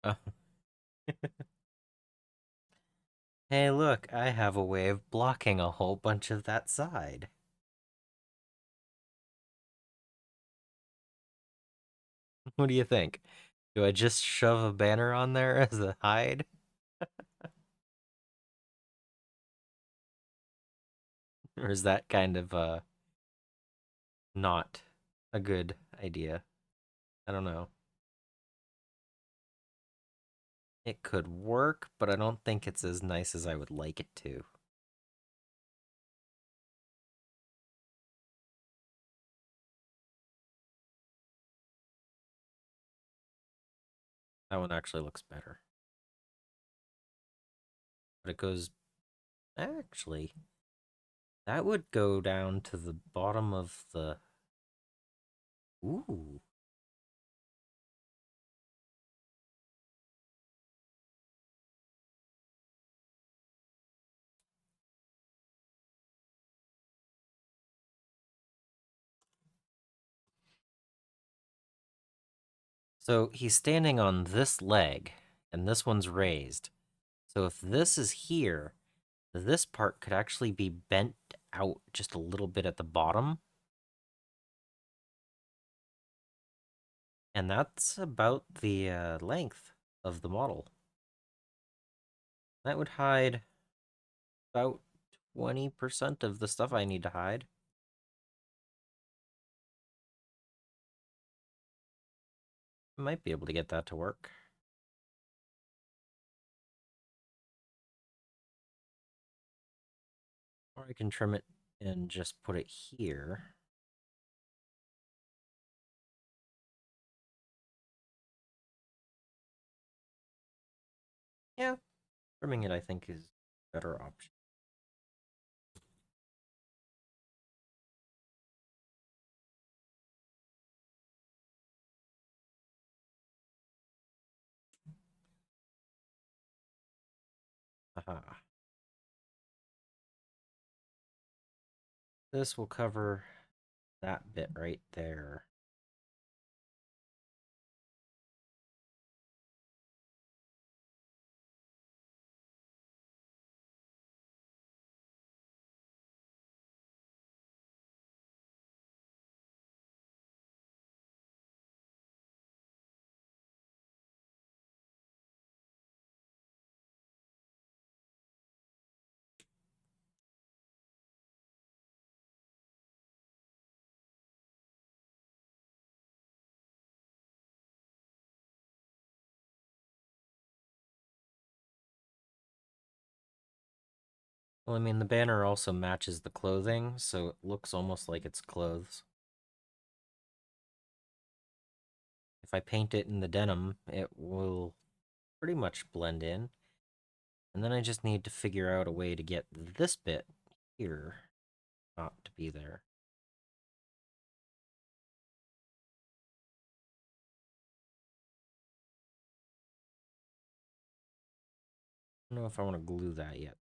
Oh. Hey, look, I have a way of blocking a whole bunch of that side. What do you think? Do I just shove a banner on there as a hide? Or is that kind of not a good idea? I don't know. It could work, but I don't think it's as nice as I would like it to. That one actually looks better. But it goes... Actually, that would go down to the bottom of the... Ooh. So he's standing on this leg, and this one's raised. So if this is here, this part could actually be bent out just a little bit at the bottom. And that's about the length of the model. That would hide about 20% of the stuff I need to hide. Might be able to get that to work. Or I can trim it and just put it here. Yeah, trimming it I think is a better option. Aha. This will cover that bit right there. Well, I mean, the banner also matches the clothing, so it looks almost like it's clothes. If I paint it in the denim, it will pretty much blend in. And then I just need to figure out a way to get this bit here not to be there. I don't know if I want to glue that yet.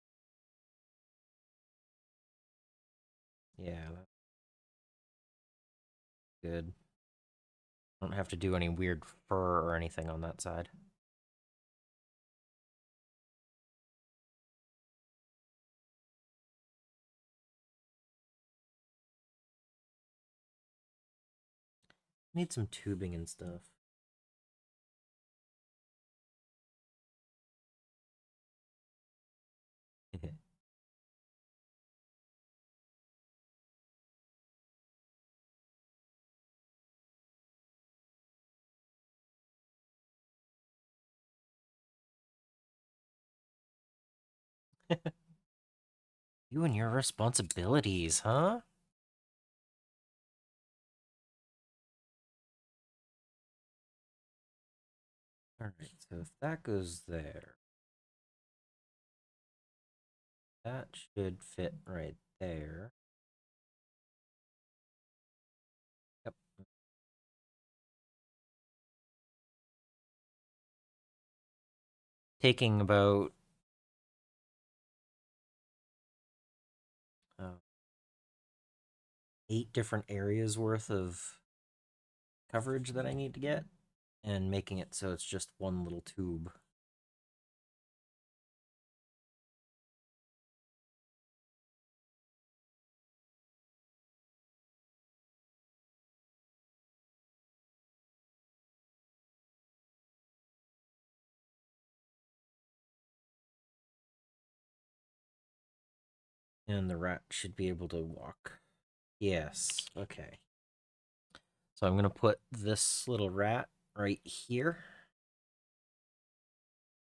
Yeah, that's good. I don't have to do any weird fur or anything on that side. Need some tubing and stuff. You and your responsibilities, huh? Alright, so if that goes there, that should fit right there. Yep. Taking about uh, 8 different areas worth of coverage that I need to get, and making it so it's just one little tube. And the rat should be able to walk. Yes, okay. So I'm gonna put this little rat right here.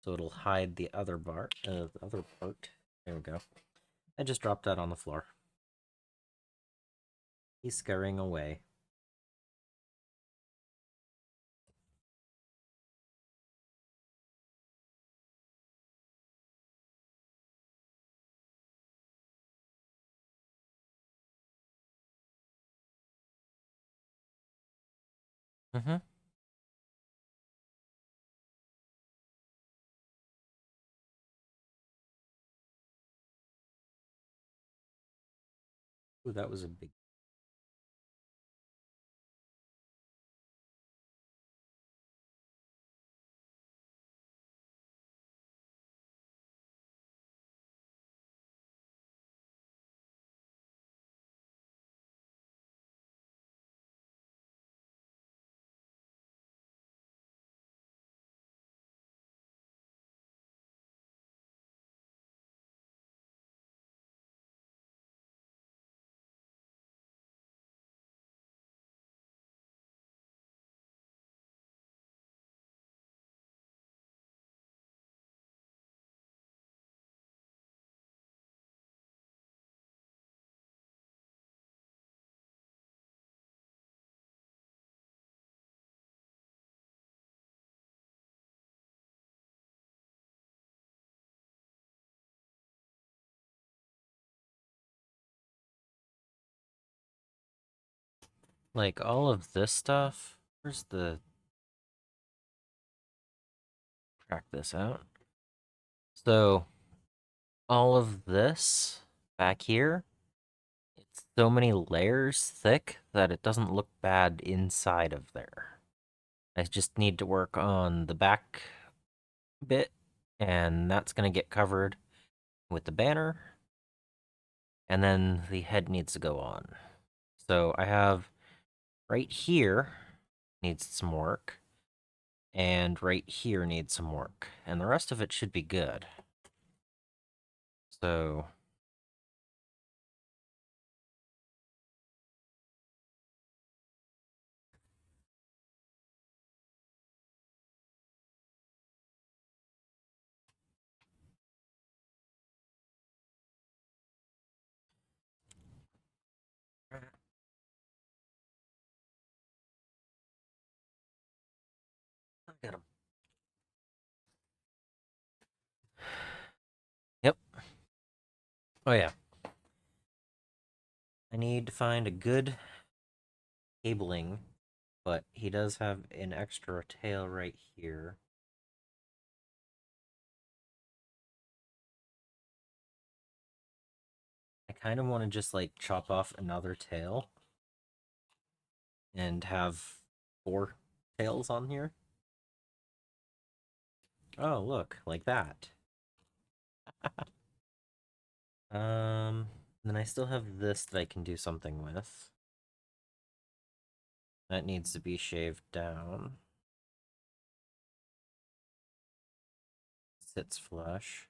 So it'll hide the other the other part. There we go. I just dropped that on the floor. He's scurrying away. Mm-hmm. Ooh, that was a big. Like all of this stuff. Where's the track this out? So all of this back here, it's so many layers thick that it doesn't look bad inside of there. I just need to work on the back bit, and that's gonna get covered with the banner, and then the head needs to go on. So I have right here needs some work, and right here needs some work, and the rest of it should be good. So get him. Yep. Oh yeah. I need to find a good cabling, but he does have an extra tail right here. I kind of want to just like chop off another tail and have 4 tails on here. Oh, look, like that. Then I still have this that I can do something with. That needs to be shaved down. Sits flush.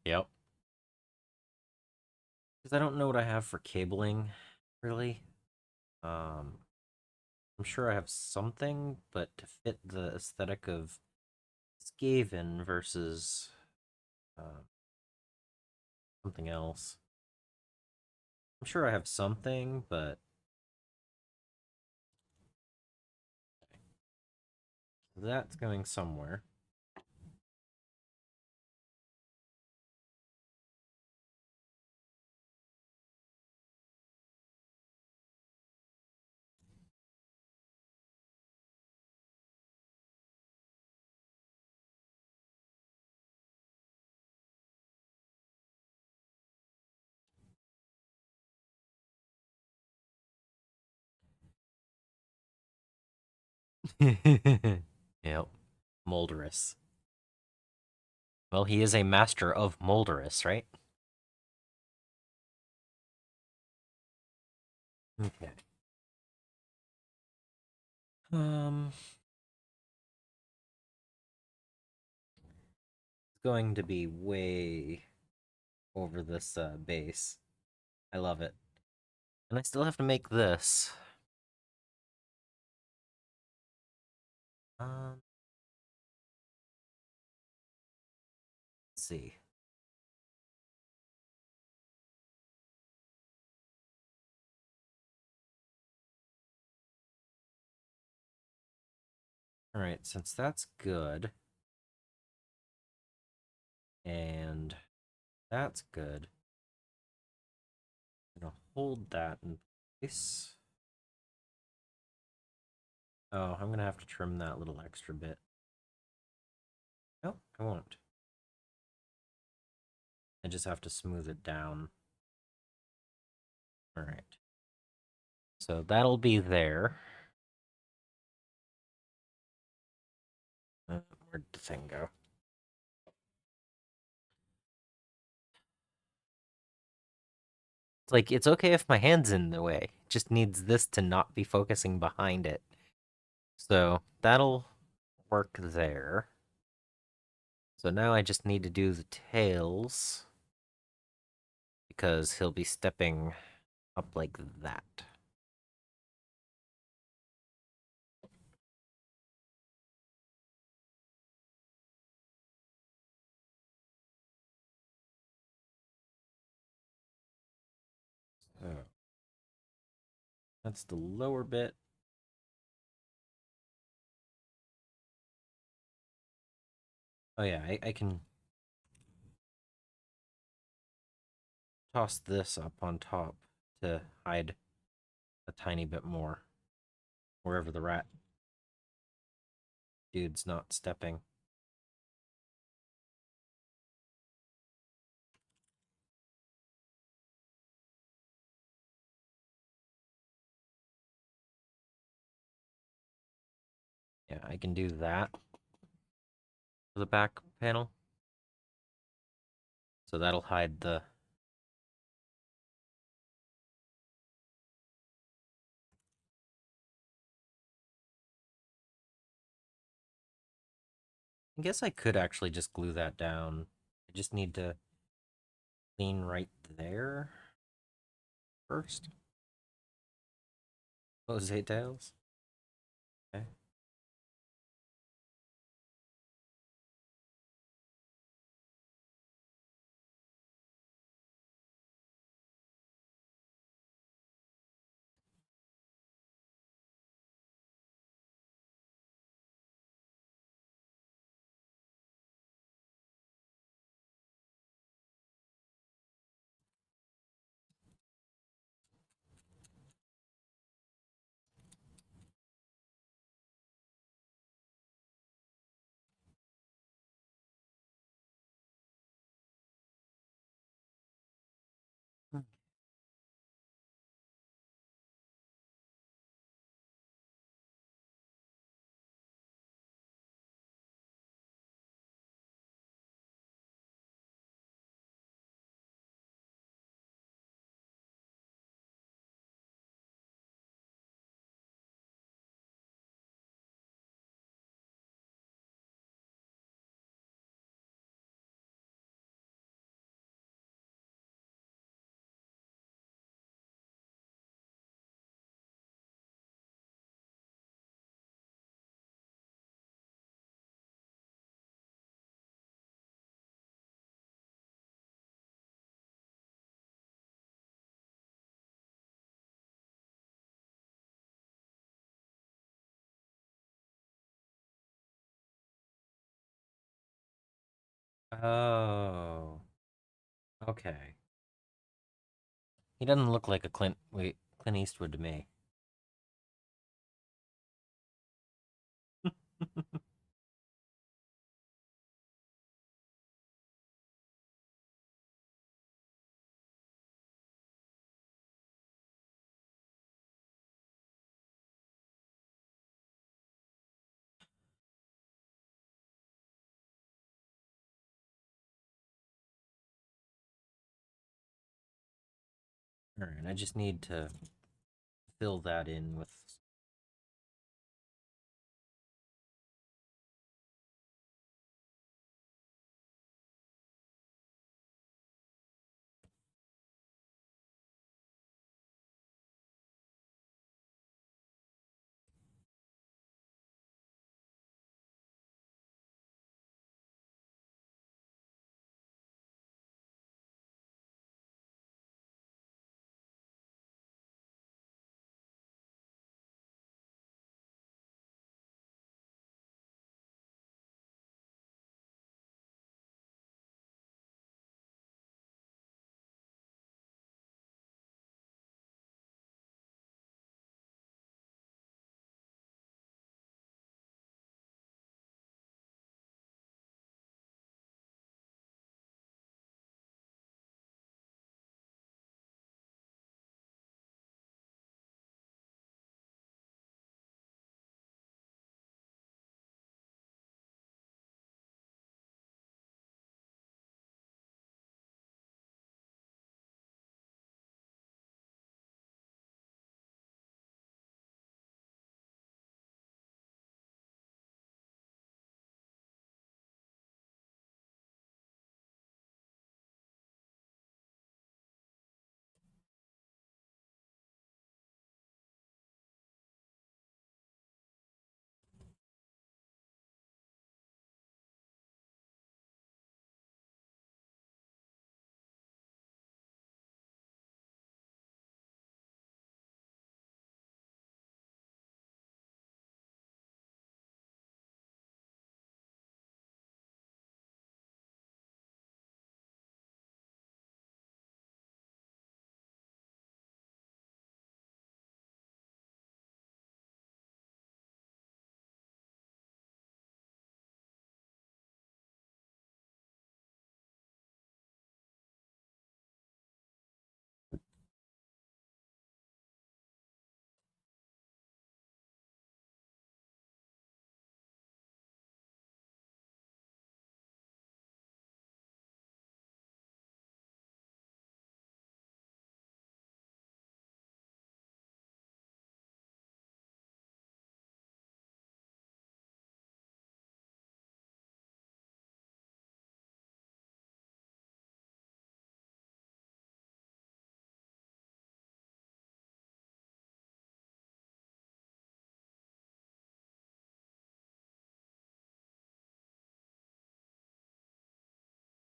Yep. Because I don't know what I have for cabling, really. I'm sure I have something, but to fit the aesthetic of Skaven versus uh, something else. I'm sure I have something, but that's going somewhere. Yep. Moulderous. Well, he is a master of Moulderous, right? Okay. It's going to be way over this base. I love it. And I still have to make this. Um, let's see. All right, since that's good, and that's good, I'm gonna hold that in place. Oh, I'm gonna have to trim that little extra bit. No, I won't. I just have to smooth it down. All right. So that'll be there. Where'd the thing go? It's like, it's okay if my hand's in the way. It just needs this to not be focusing behind it. So that'll work there. So now I just need to do the tails because he'll be stepping up like that. So that's the lower bit. Oh yeah, I can toss this up on top to hide a tiny bit more wherever the rat dude's not stepping. Yeah, I can do that for the back panel. So that'll hide the... I guess I could actually just glue that down. I just need to clean right there first. Those eight tails. Okay. Oh, okay. He doesn't look like a Clint Eastwood to me. All right, I just need to fill that in with.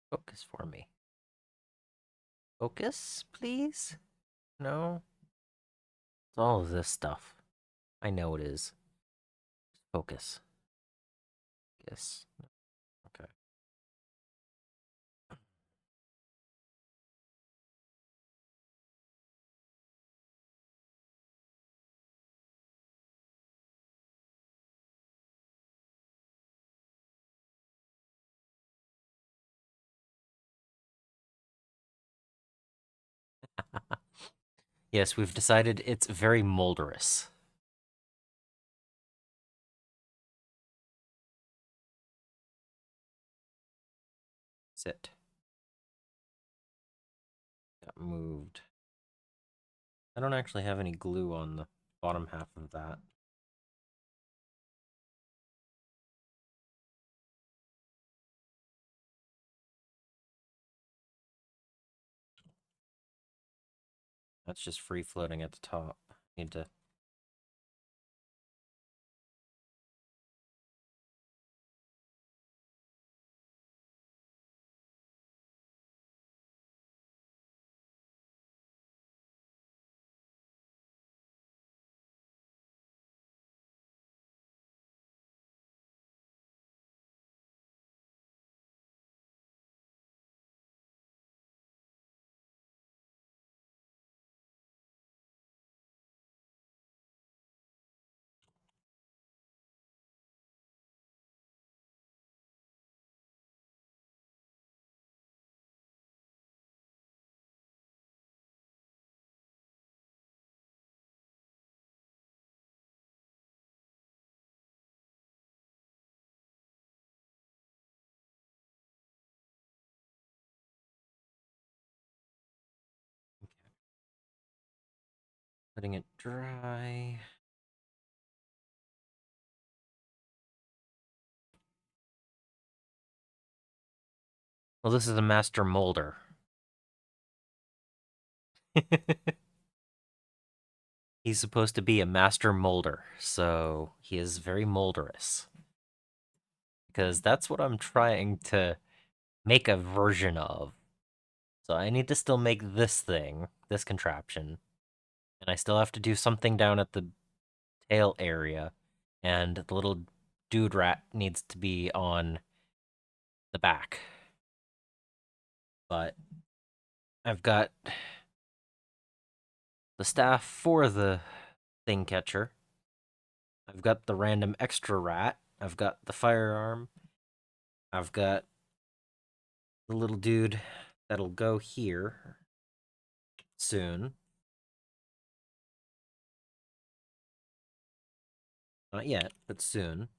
Focus for me. Focus, please? No? It's all of this stuff. I know it is. Focus. Yes. Okay. Yes, we've decided it's very Moulderous. Sit. Got moved. I don't actually have any glue on the bottom half of that. That's just free floating at the top. Need to. letting it dry. Well, this is a master molder. He's supposed to be a master molder, so he is very molderous. Because that's what I'm trying to make a version of. So I need to still make this thing, this contraption. And I still have to do something down at the tail area. And the little dude rat needs to be on the back. But I've got the staff for the thing catcher. I've got the random extra rat. I've got the firearm. I've got the little dude that'll go here soon. Not yet, but soon.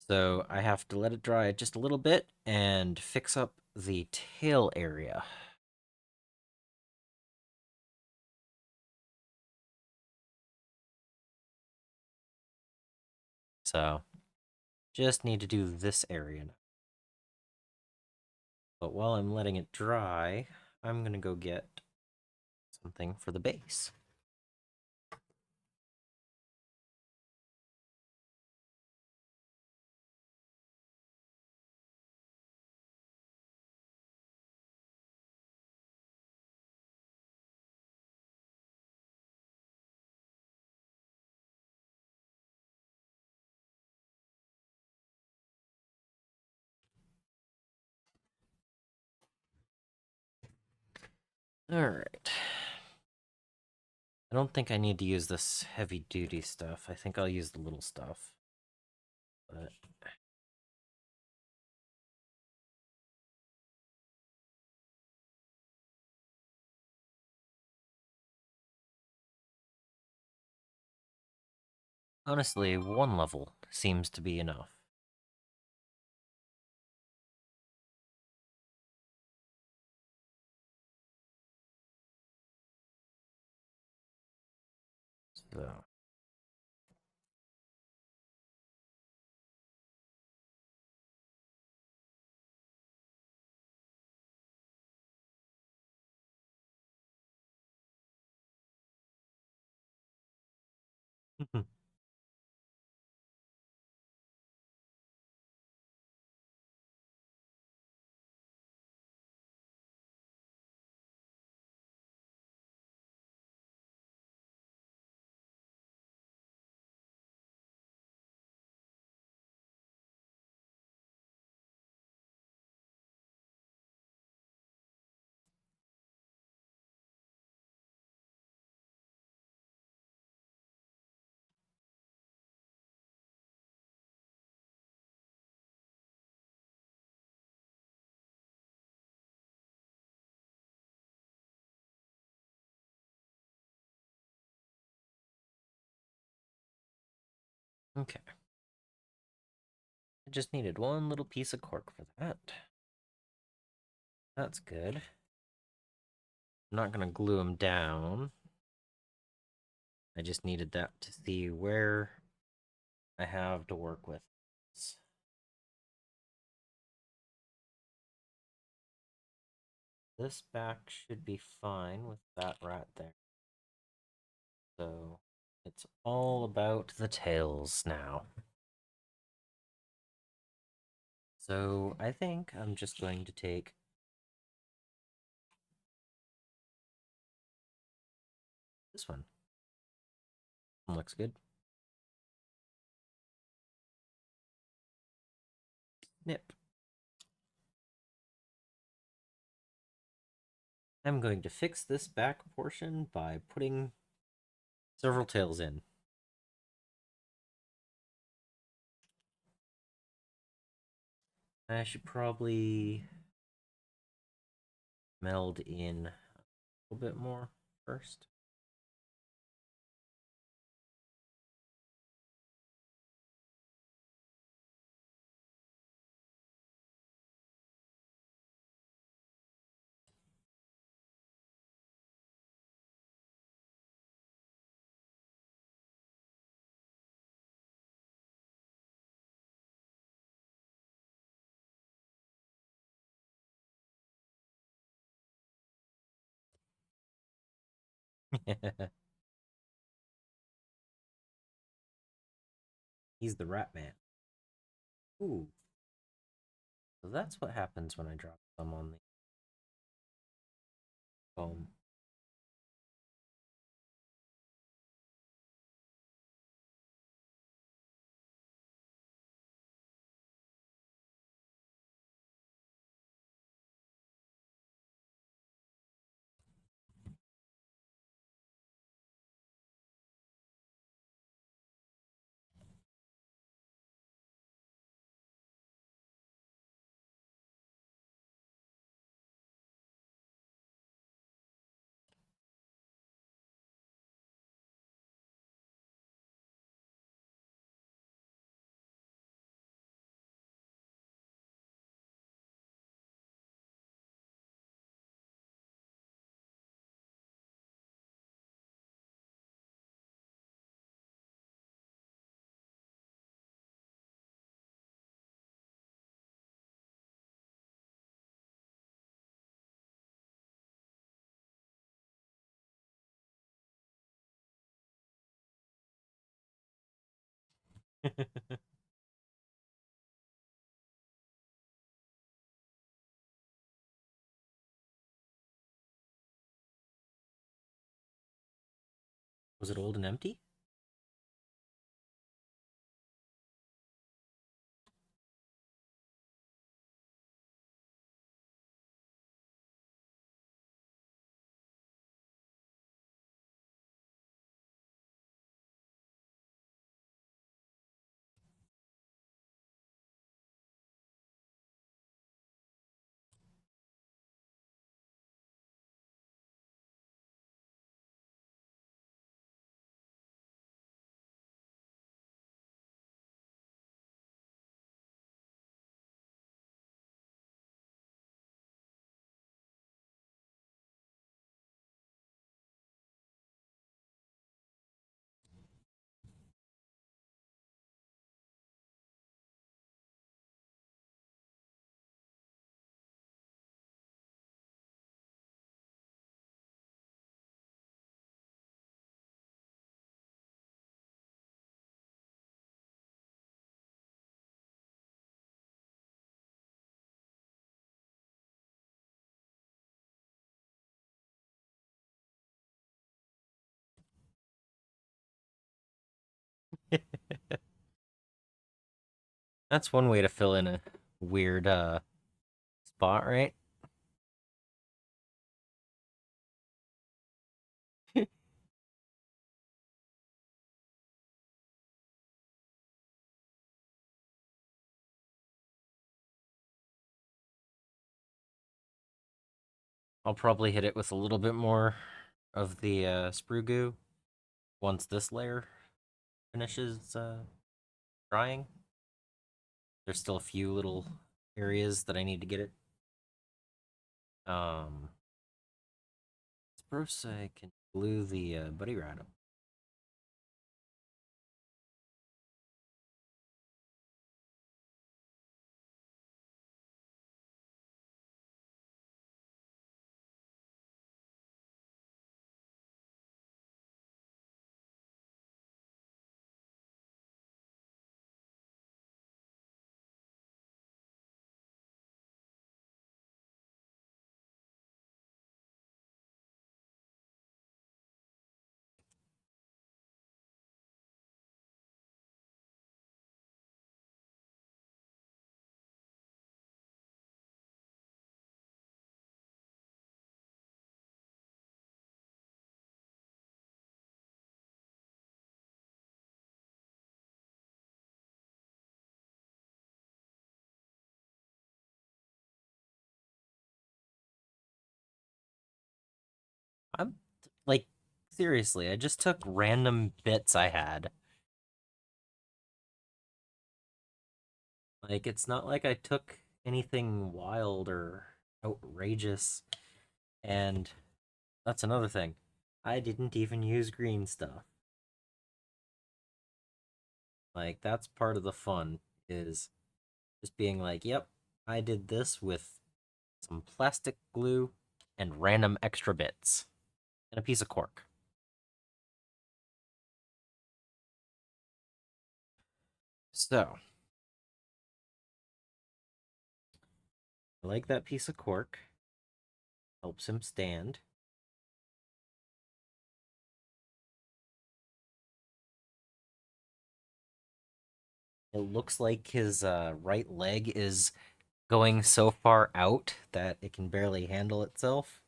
So I have to let it dry just a little bit and fix up the tail area. So just need to do this area now. But while I'm letting it dry, I'm going to go get something for the base. Alright. I don't think I need to use this heavy-duty stuff. I think I'll use the little stuff. But honestly, one level seems to be enough. So okay. I just needed one little piece of cork for that. That's good. I'm not gonna glue them down. I just needed that to see where I have to work with. This back should be fine with that rat there. So it's all about the tails now. So I think I'm just going to take this one. Looks good. Nip. I'm going to fix this back portion by putting several tails in. I should probably meld in a little bit more first. He's the rat man. Ooh, so that's what happens when I drop some on the foam. Was it old and empty? That's one way to fill in a weird spot, right? I'll probably hit it with a little bit more of the sprue goo once this layer finishes drying. There's still a few little areas that I need to get it. Spruce, I can glue the buddy rat up. I'm like, seriously, I just took random bits I had. Like, it's not like I took anything wild or outrageous. And that's another thing. I didn't even use green stuff. Like, that's part of the fun, is just being like, yep, I did this with some plastic glue and random extra bits and a piece of cork. So, I like that piece of cork. Helps him stand. It looks like his right leg is going so far out that it can barely handle itself,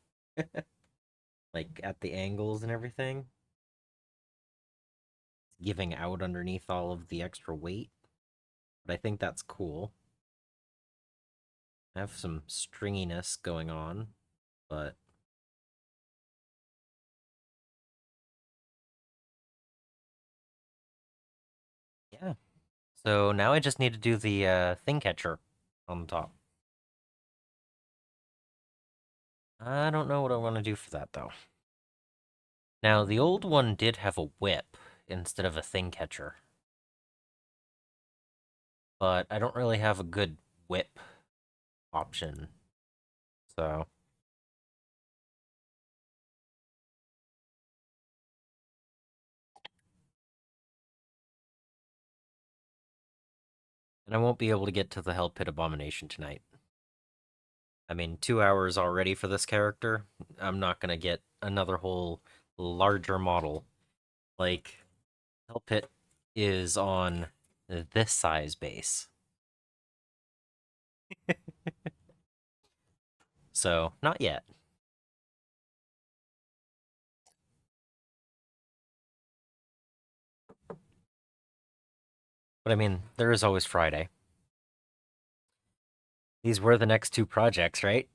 like at the angles and everything, giving out underneath all of the extra weight. But I think that's cool. I have some stringiness going on, but yeah. So now I just need to do the thing catcher on the top. I don't know what I want to do for that though. Now, the old one did have a whip instead of a thing catcher, but I don't really have a good whip option. So, and I won't be able to get to the Hell Pit Abomination tonight. I mean, 2 hours already for this character. I'm not gonna get another whole larger model. Like, Hell Pit is on this size base. So, not yet. But I mean, there is always Friday. These were the next two projects, right?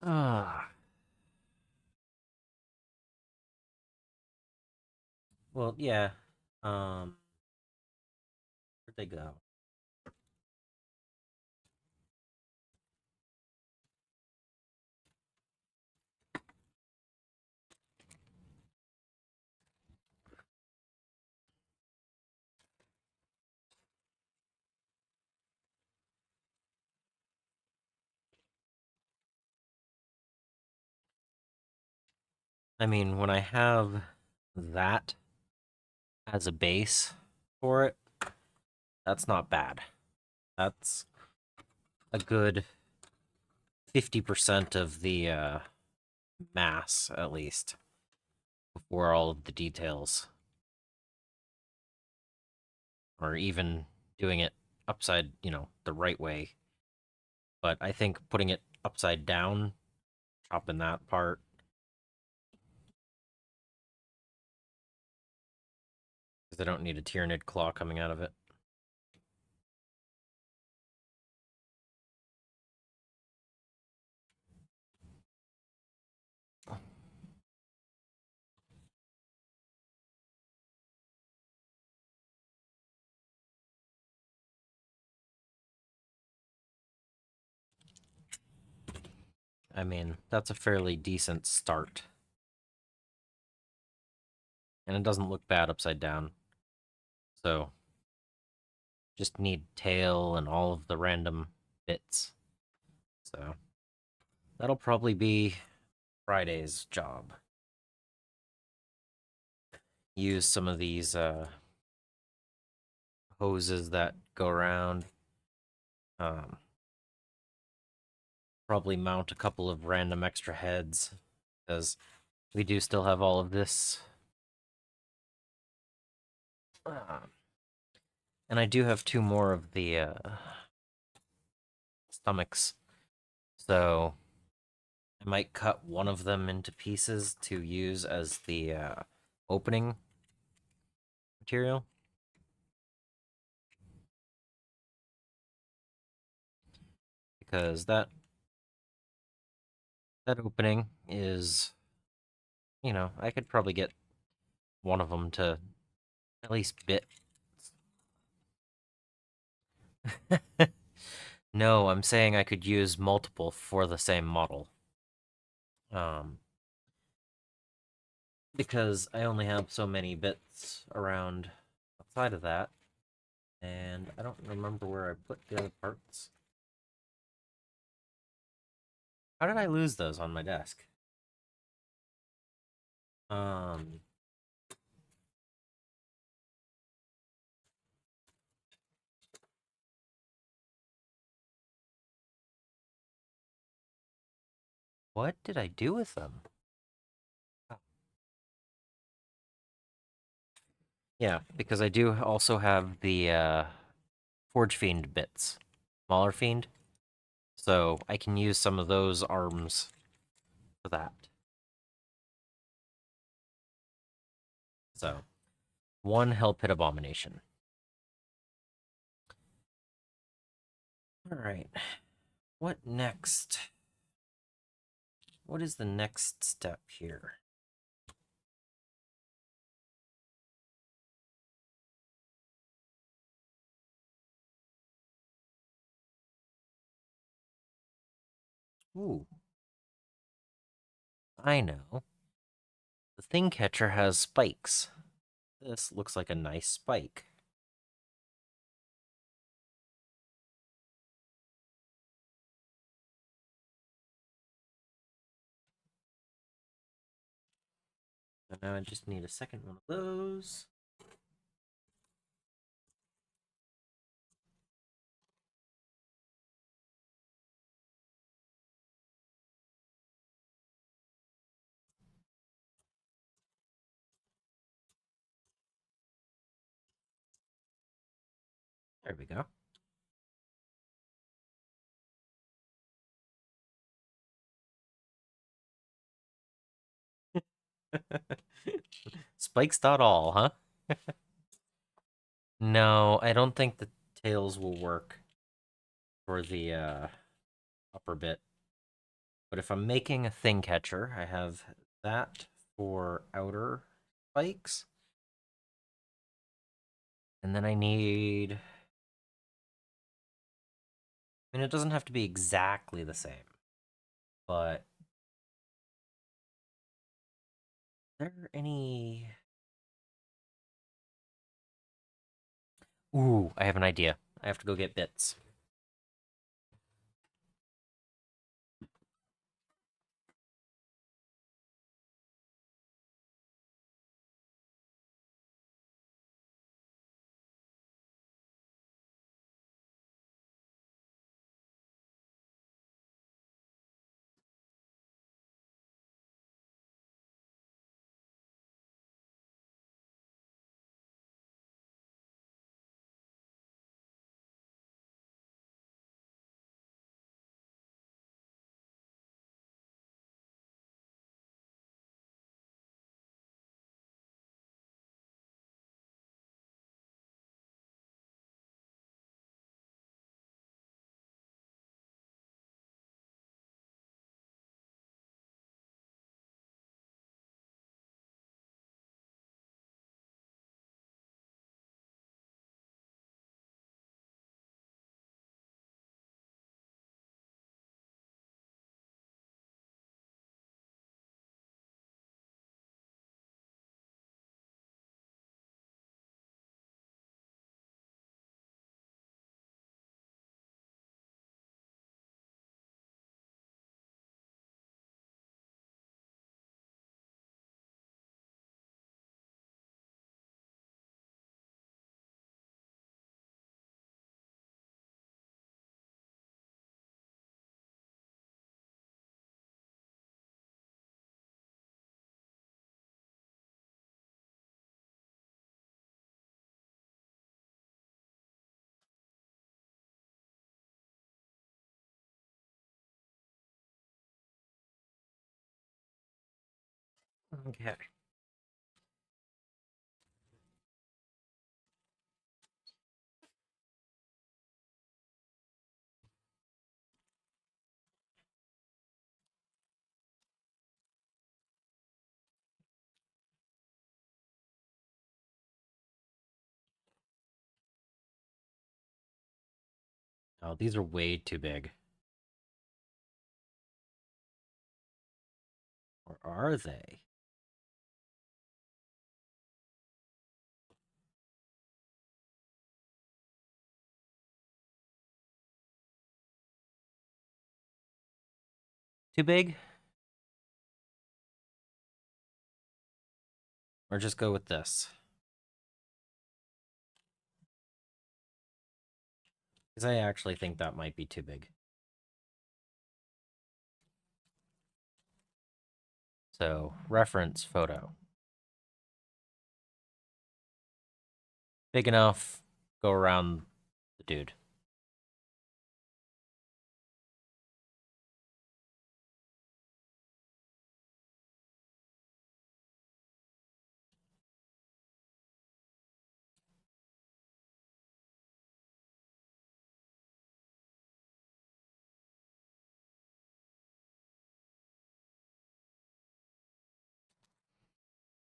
Ah. Well, yeah. Where'd they go? I mean, when I have that as a base for it, that's not bad. That's a good 50% of the mass, at least, before all of the details. Or even doing it upside, the right way. But I think putting it upside down, chopping that part, because I don't need a Tyranid claw coming out of it. I mean, that's a fairly decent start. And it doesn't look bad upside down. So, just need tail and all of the random bits. So, that'll probably be Friday's job. Use some of these hoses that go around. Um, Probably mount a couple of random extra heads, because we do still have all of this. And I do have two more of the stomachs, so I might cut one of them into pieces to use as the opening material. Because that opening is, I could probably get one of them to at least bit. No, I'm saying I could use multiple for the same model. Um, because I only have so many bits around outside of that, and I don't remember where I put the other parts. How did I lose those on my desk? Um, What did I do with them? Oh. Yeah, because I do also have the Forge Fiend bits. Mauler Fiend. So I can use some of those arms for that. So, one Hell Pit Abomination. Alright. What next? What is the next step here? Ooh, I know. The Thing Catcher has spikes. This looks like a nice spike. And now I just need a second one of those. There we go. Spikes.all, huh? No, I don't think the tails will work for the upper bit. But if I'm making a Thing Catcher, I have that for outer spikes. And then I need... I mean, it doesn't have to be exactly the same. But... Are there any... Ooh, I have an idea. I have to go get bits. Okay. Oh, these are way too big. Or are they? Too big? Or just go with this? Because I actually think that might be too big. So reference photo. Big enough, go around the dude.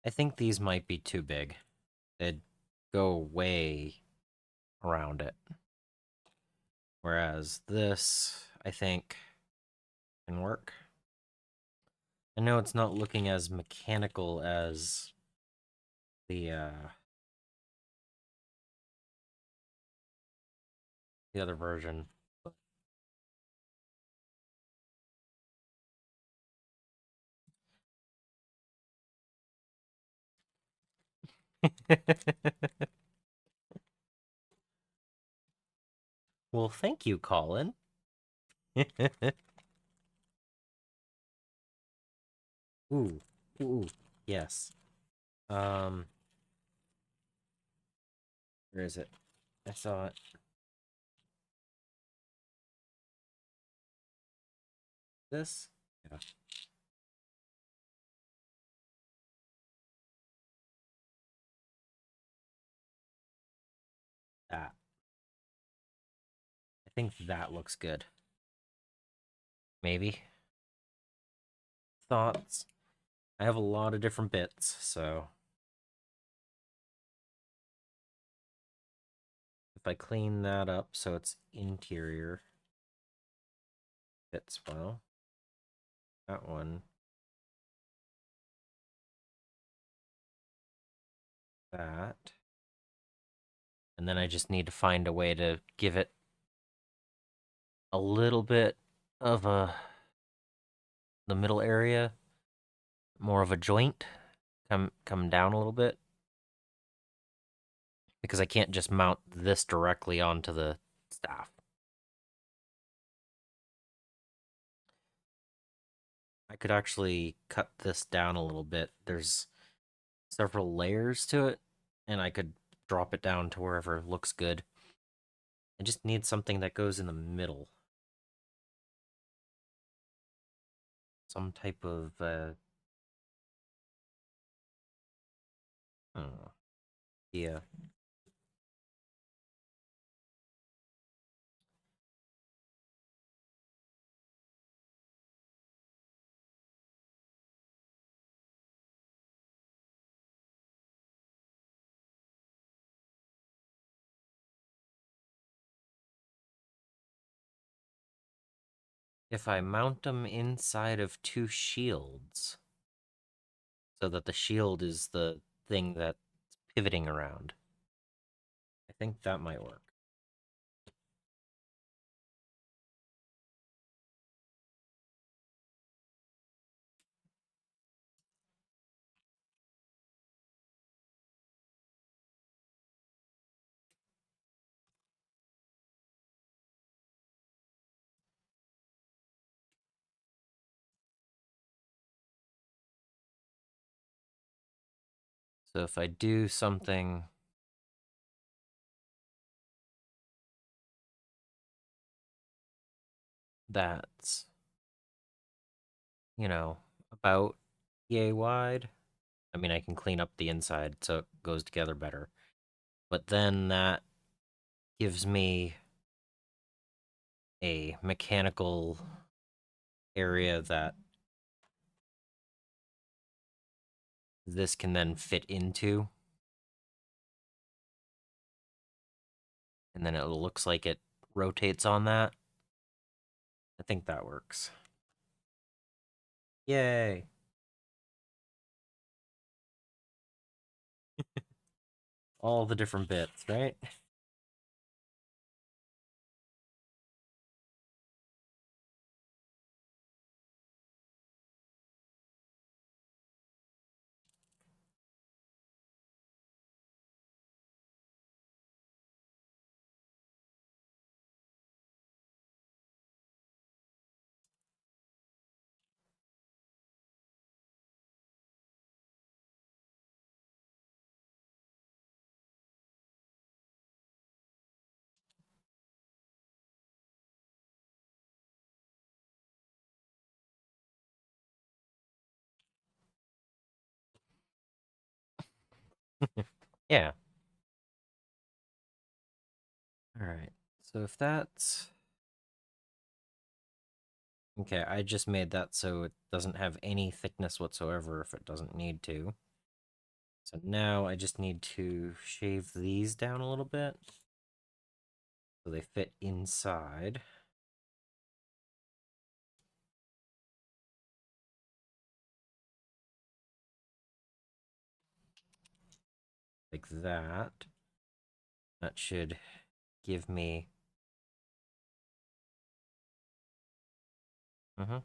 I think these might be too big. They'd go way around it. Whereas this, I think, can work. I know it's not looking as mechanical as the other version. Well, thank you, Colin. Ooh, ooh, yes. Um, where is it? I saw it. This? Yeah. That. I think that looks good. Maybe. Thoughts? I have a lot of different bits, so if I clean that up so it's interior, fits well. That one. That. And then I just need to find a way to give it a little bit of the middle area, more of a joint, come down a little bit, because I can't just mount this directly onto the staff. I could actually cut this down a little bit. There's several layers to it, and I could drop it down to wherever looks good. I just need something that goes in the middle. Some type of yeah. If I mount them inside of two shields, so that the shield is the thing that's pivoting around, I think that might work. So if I do something that's, about yay wide, I mean, I can clean up the inside so it goes together better. But then that gives me a mechanical area that this can then fit into. And then it looks like it rotates on that. I think that works. Yay. All the different bits, right? Yeah. All right. So if that's okay, I just made that so it doesn't have any thickness whatsoever if it doesn't need to. So now I just need to shave these down a little bit so they fit inside. Like that. That should give me. Okay.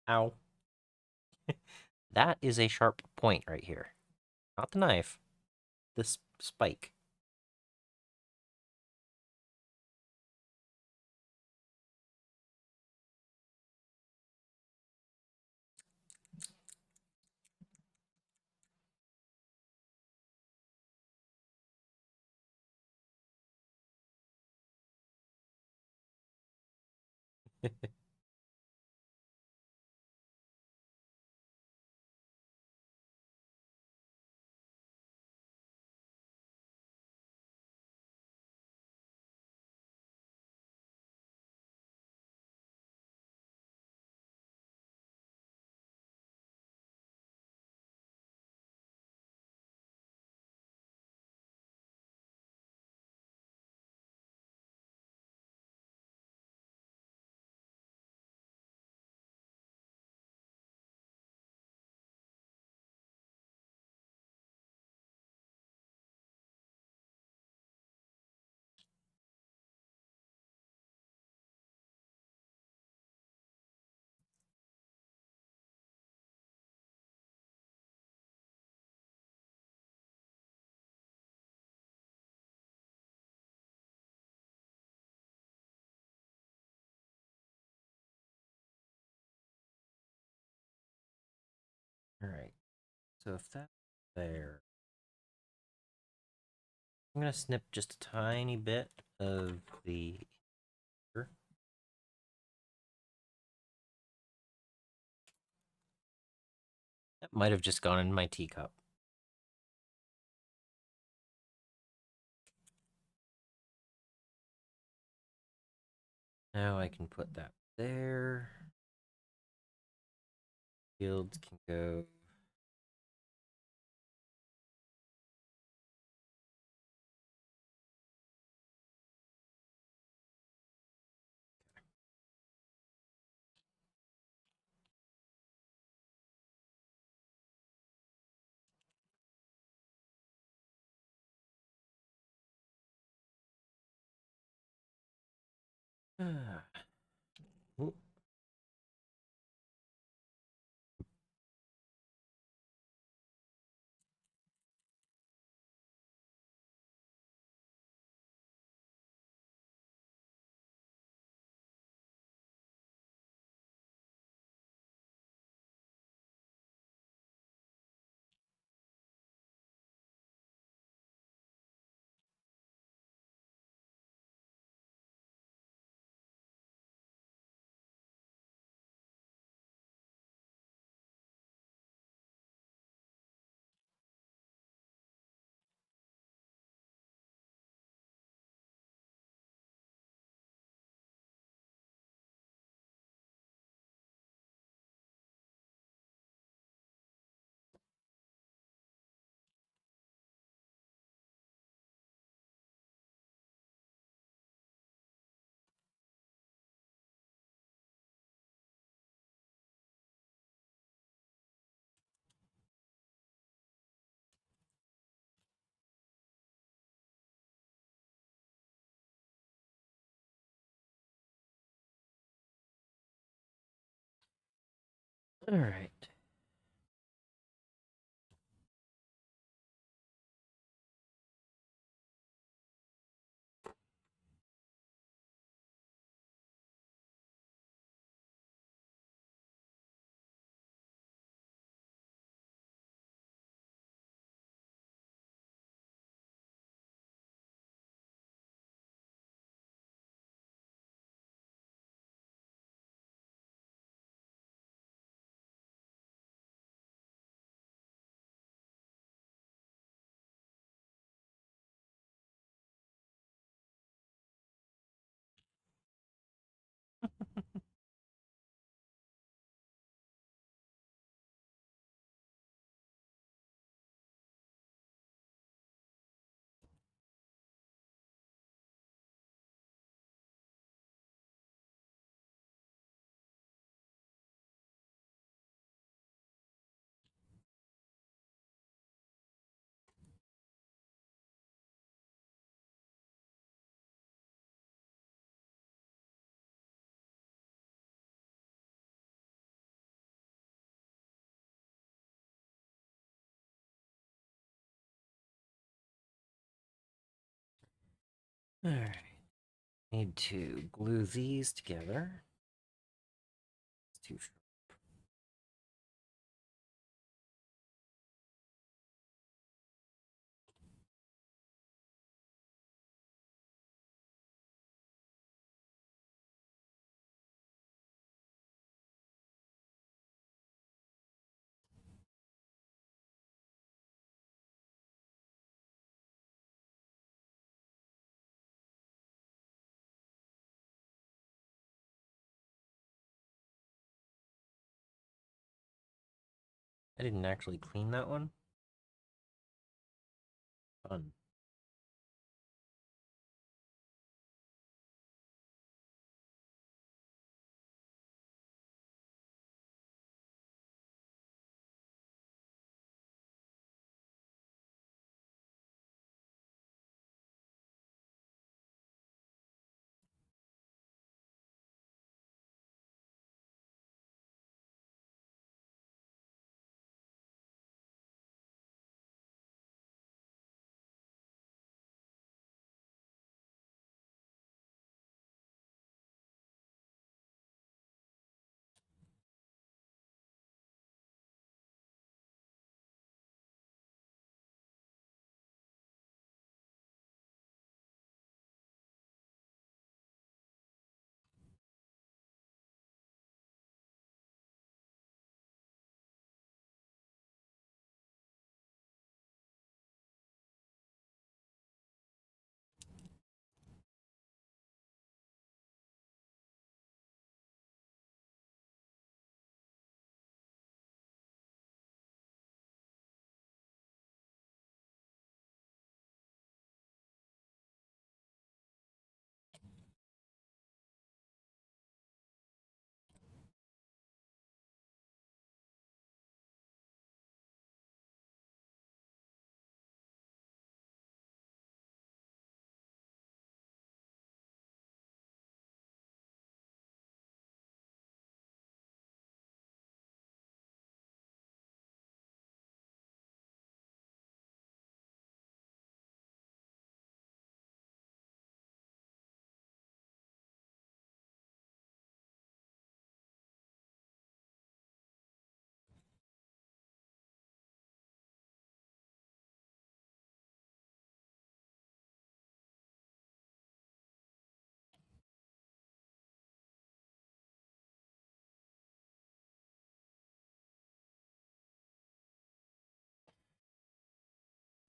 Ow. That is a sharp point right here. Not the knife. This spike. All right. So if that's there, I'm gonna snip just a tiny bit of the. That might have just gone in my teacup. Now I can put that there. Fields can go. All right. Alright. Need to glue these together. It's too short. I didn't actually clean that one. Fun.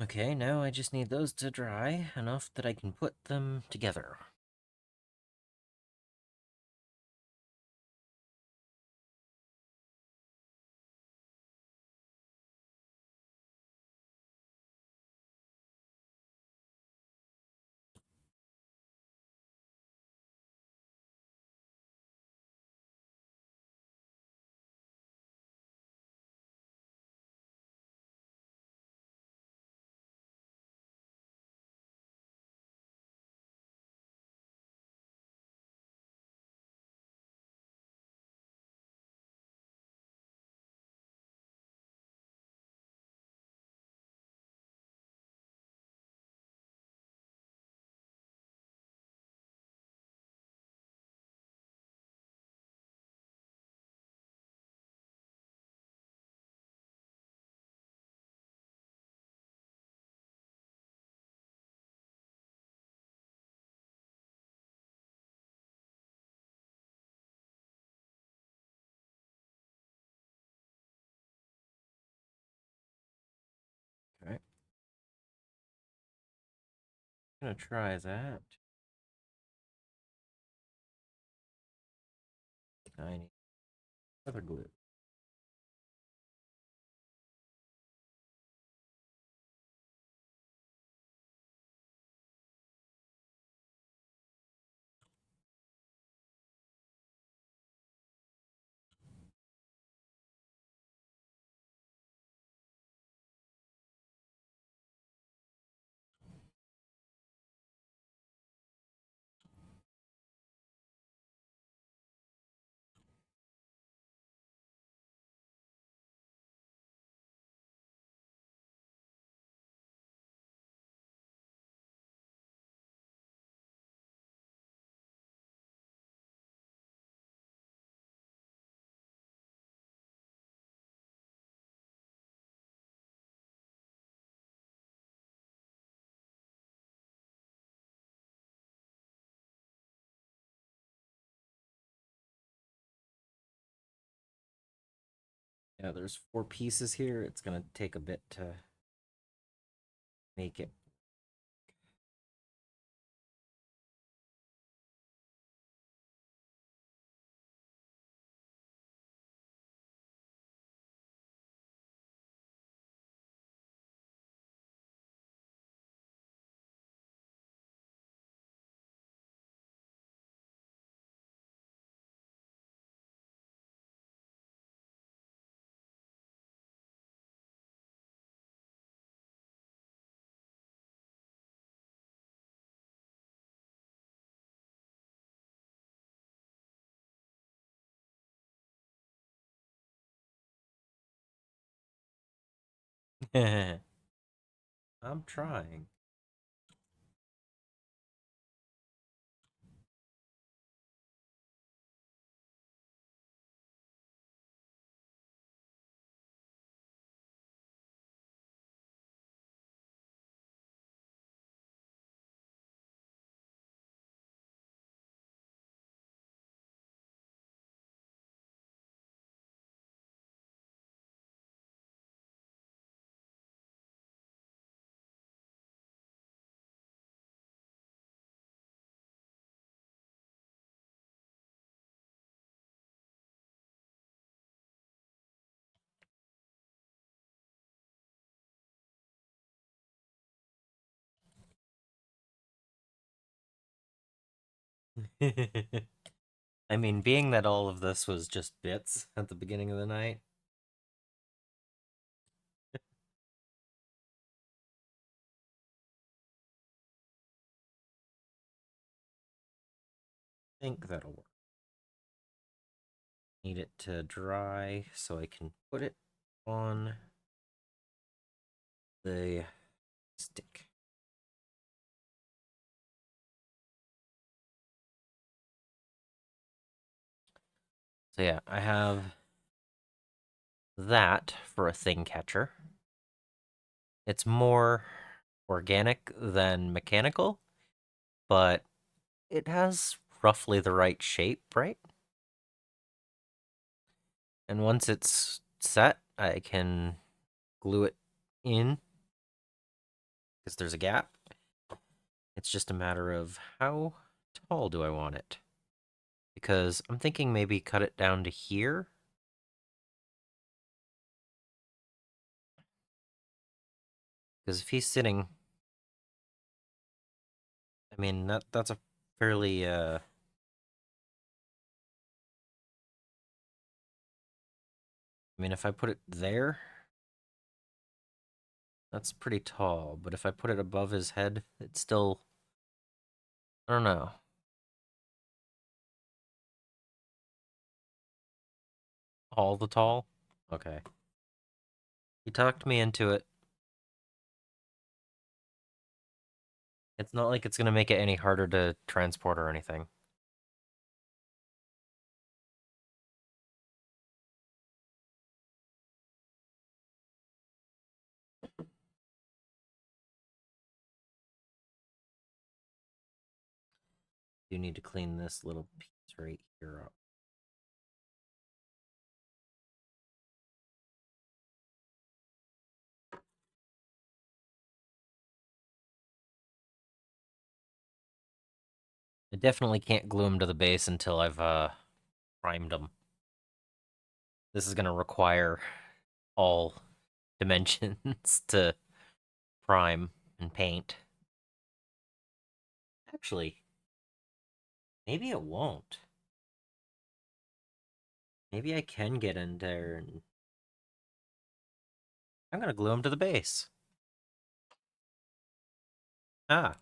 Okay, now I just need those to dry enough that I can put them together. Okay. I'm gonna try that. I need other glue. Yeah, there's 4 pieces here. It's gonna take a bit to make it. I'm trying. I mean, being that all of this was just bits at the beginning of the night, I think that'll work. Need it to dry so I can put it on the stick. So yeah, I have that for a thing catcher. It's more organic than mechanical, but it has roughly the right shape, right? And once it's set, I can glue it in because there's a gap. It's just a matter of how tall do I want it? Because I'm thinking maybe cut it down to here. Because if he's sitting, I mean that's a fairly I mean if I put it there, that's pretty tall, but if I put it above his head, it's still I don't know. All the tall? Okay. He talked me into it. It's not like it's gonna make it any harder to transport or anything. You need to clean this little piece right here up. I definitely can't glue him to the base until I've primed him. This is gonna require all dimensions to prime and paint. Actually, maybe it won't. Maybe I can get in there and I'm gonna glue him to the base. Ah,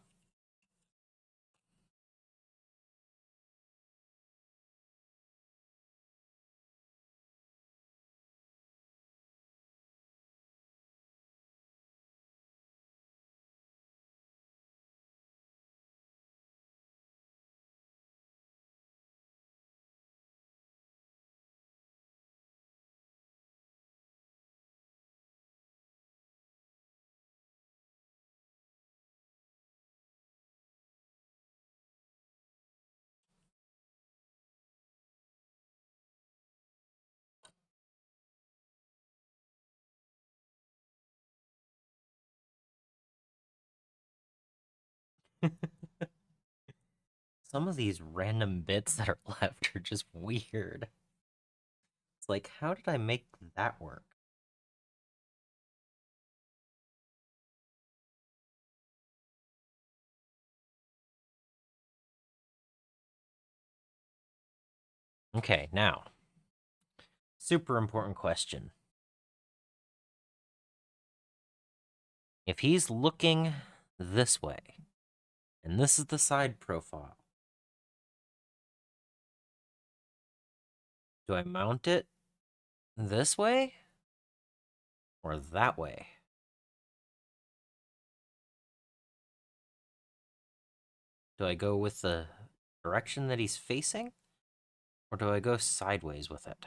Some of these random bits that are left are just weird. It's like, how did I make that work? Okay, now, super important question. If he's looking this way, and this is the side profile, do I mount it this way or that way? Do I go with the direction that he's facing, or do I go sideways with it?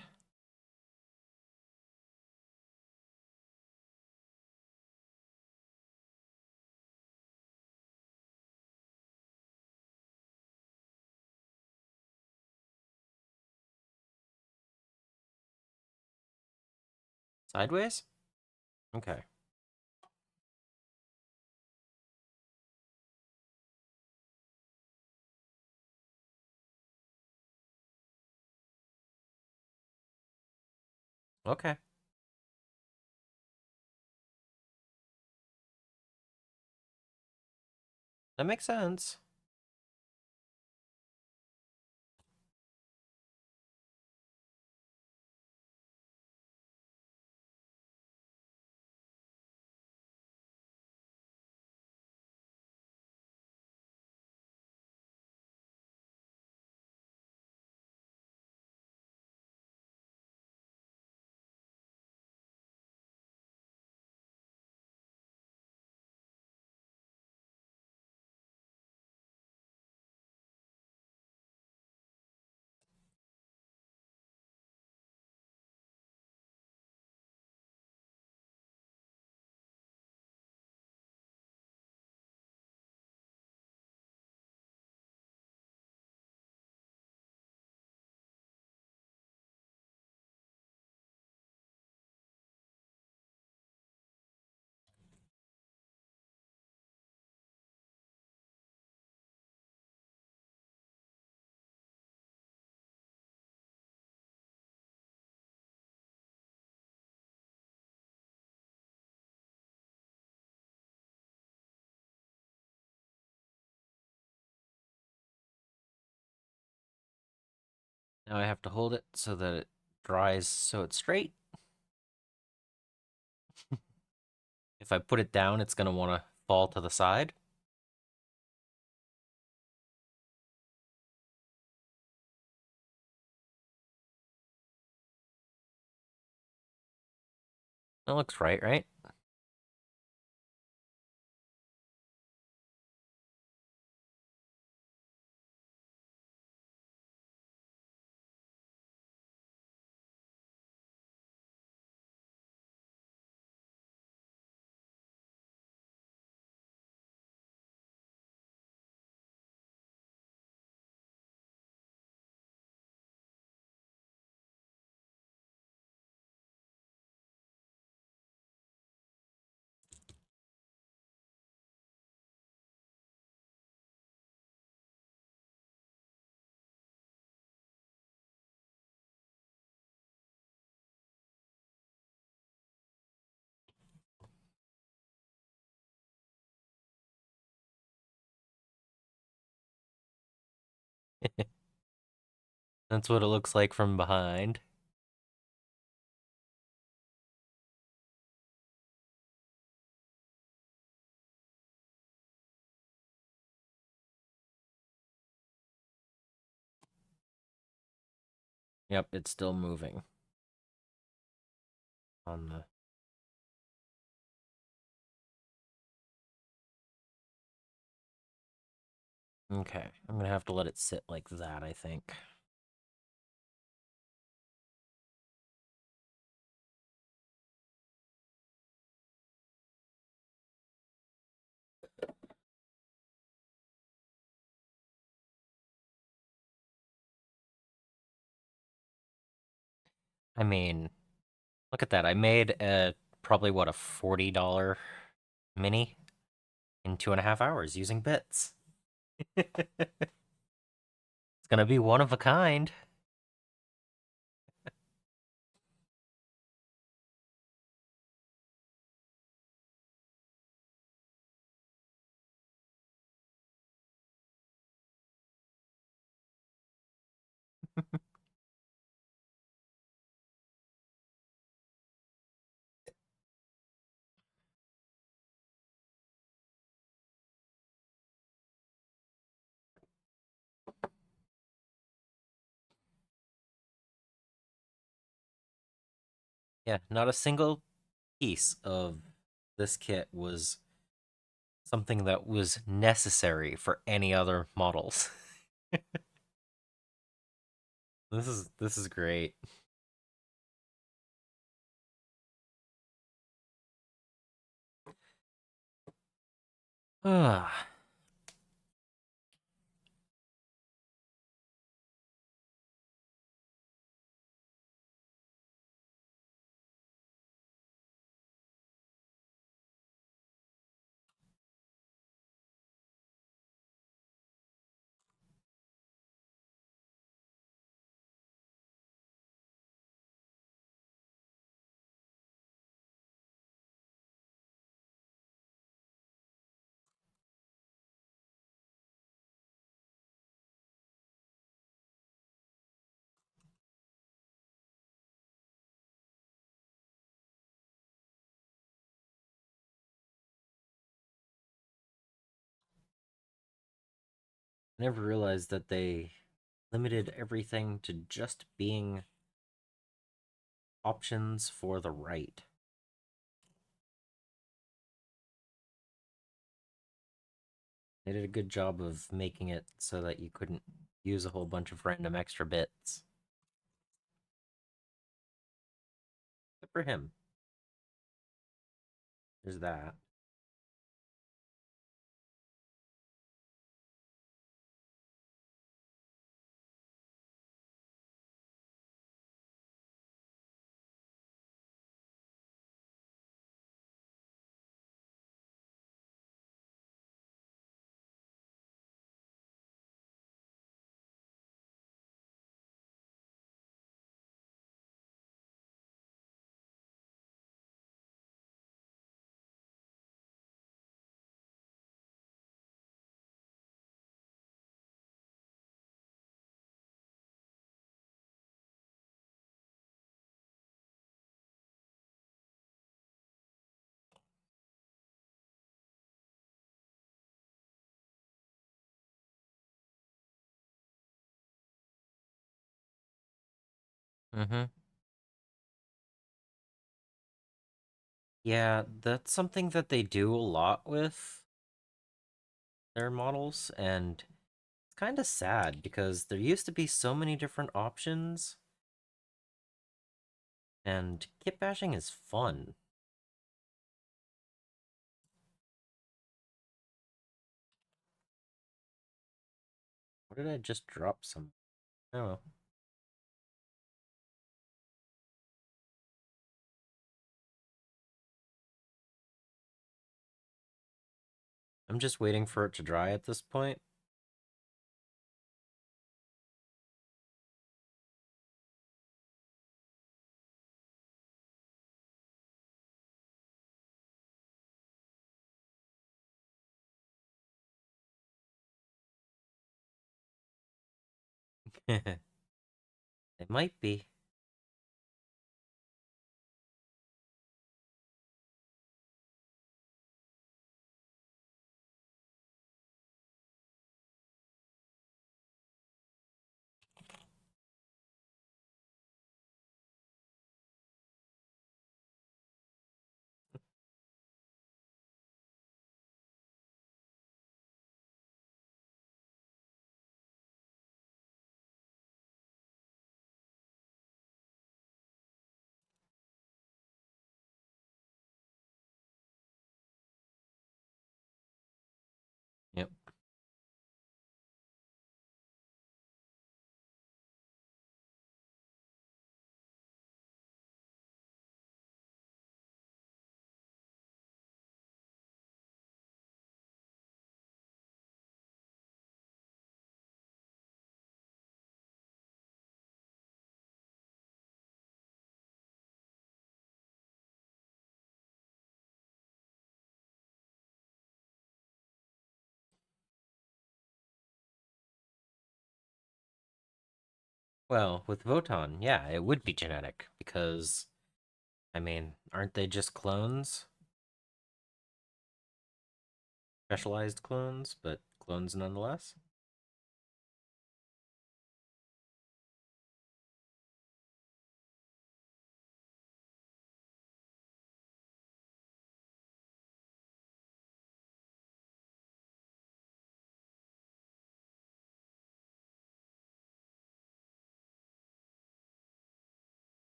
Sideways? Okay. Okay. That makes sense. Now I have to hold it so that it dries so it's straight. If I put it down, it's going to want to fall to the side. That looks right, right? That's what it looks like from behind. Yep, it's still moving on the... Okay, I'm going to have to let it sit like that, I think. I mean, look at that. I made a probably what a $40 mini in 2.5 hours using bits. It's gonna be one of a kind. Yeah, not a single piece of this kit was something that was necessary for any other models. This is great. Ah, I never realized that they limited everything to just being options for the right. They did a good job of making it so that you couldn't use a whole bunch of random extra bits. Except for him. There's that. Mm-hmm. Yeah, that's something that they do a lot with their models, and it's kind of sad because there used to be so many different options, and kit bashing is fun. What did I just drop some? Oh, I'm just waiting for it to dry at this point. It might be. Well, with Voton, yeah, it would be genetic because, I mean, aren't they just clones? Specialized clones, but clones nonetheless?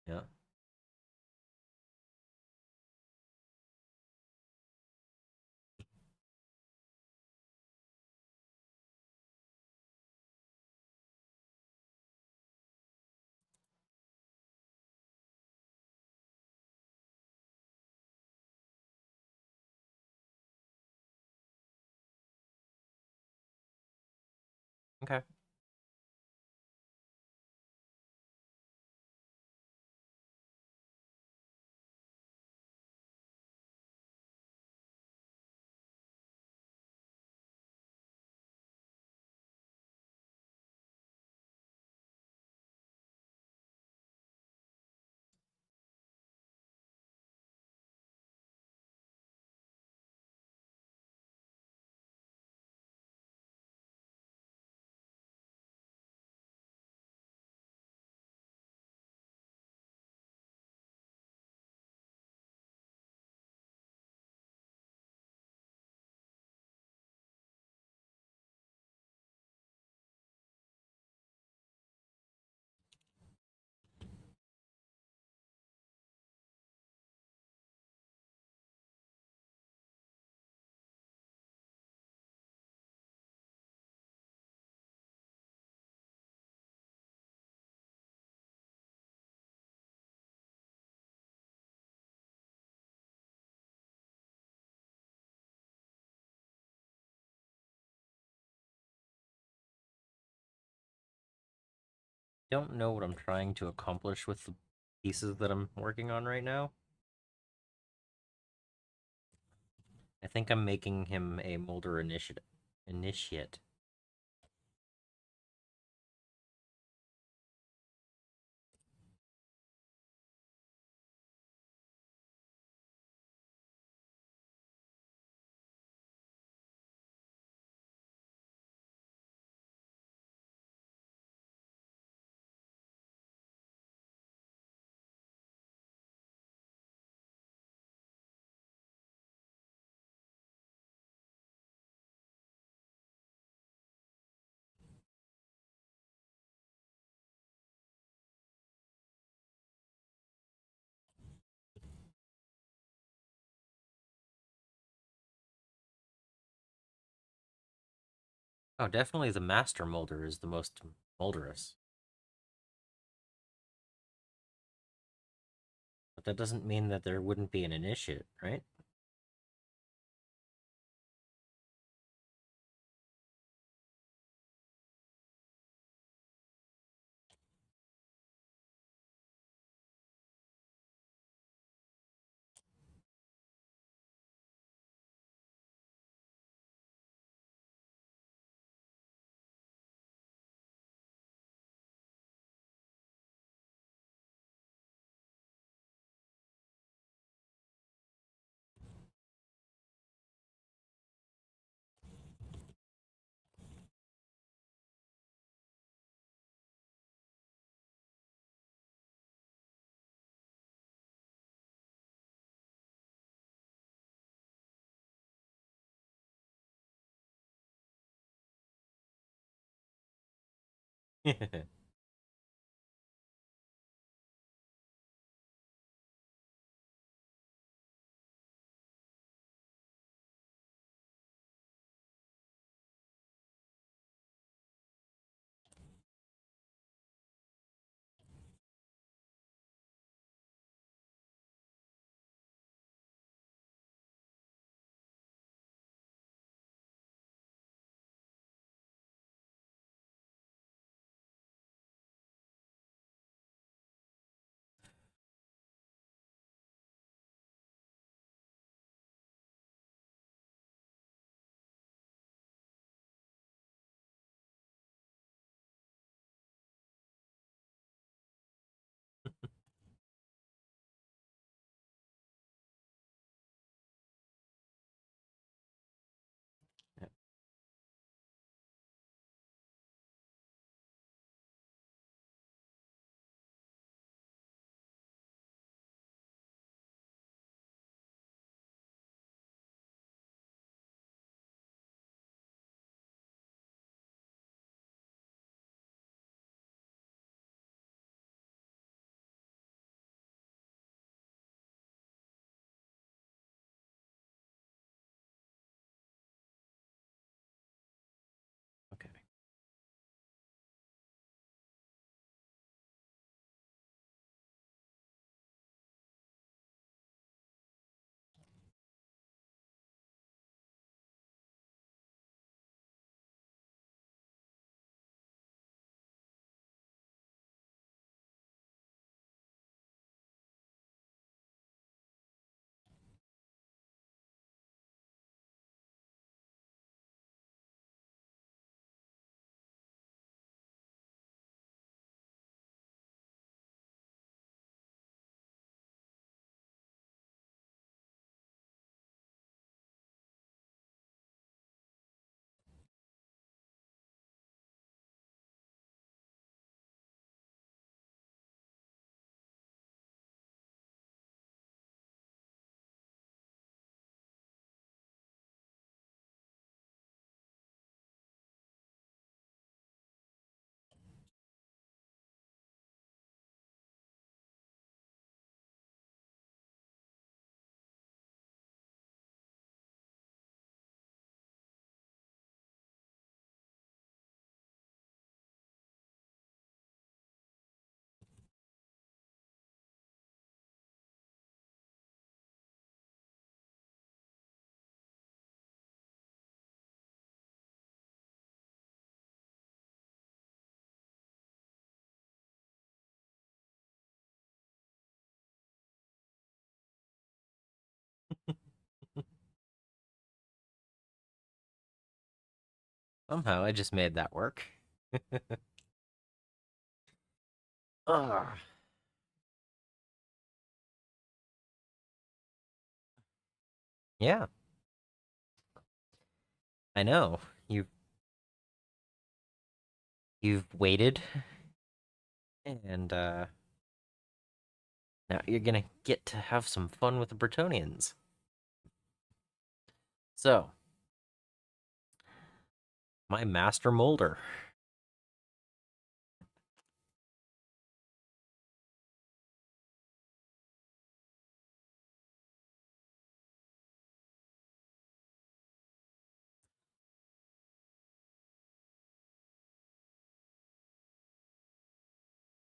Yeah. Okay. Don't know what I'm trying to accomplish with the pieces that I'm working on right now. I think I'm making him a Moulder initiate. Oh, definitely the Master Moulder is the most Moulderous. But that doesn't mean that there wouldn't be an initiate, right? Somehow I just made that work. Ugh. Yeah, I know. You've waited, and now you're gonna get to have some fun with the Bretonians. So, my master Moulder.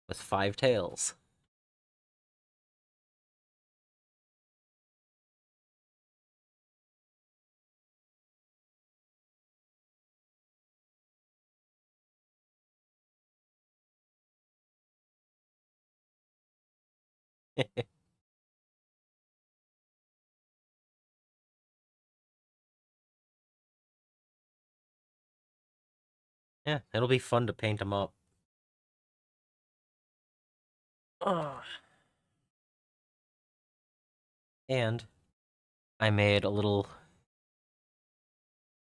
With 5 tails. Yeah, it'll be fun to paint them up. Ugh. And I made a little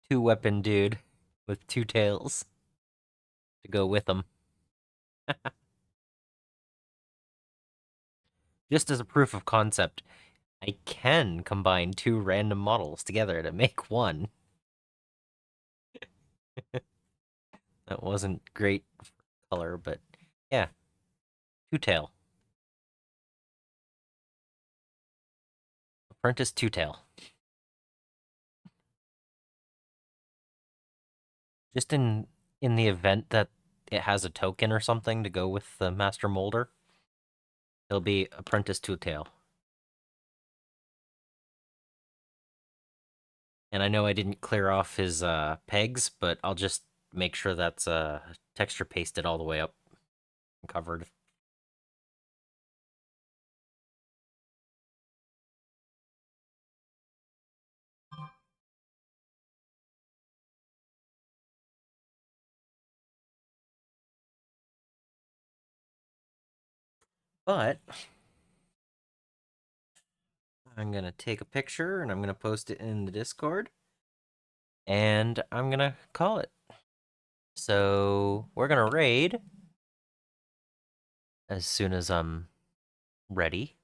2-weapon dude with 2 tails to go with them. Just as a proof of concept, I can combine 2 random models together to make one. That wasn't great color, but yeah, 2-tail. Apprentice 2-tail. Just in the event that it has a token or something to go with the Master Moulder, it'll be Apprentice 2-tail. And I know I didn't clear off his pegs, but I'll just make sure that's texture pasted all the way up and covered. But I'm gonna take a picture and I'm gonna post it in the Discord, and I'm gonna call it. So we're gonna raid as soon as I'm ready.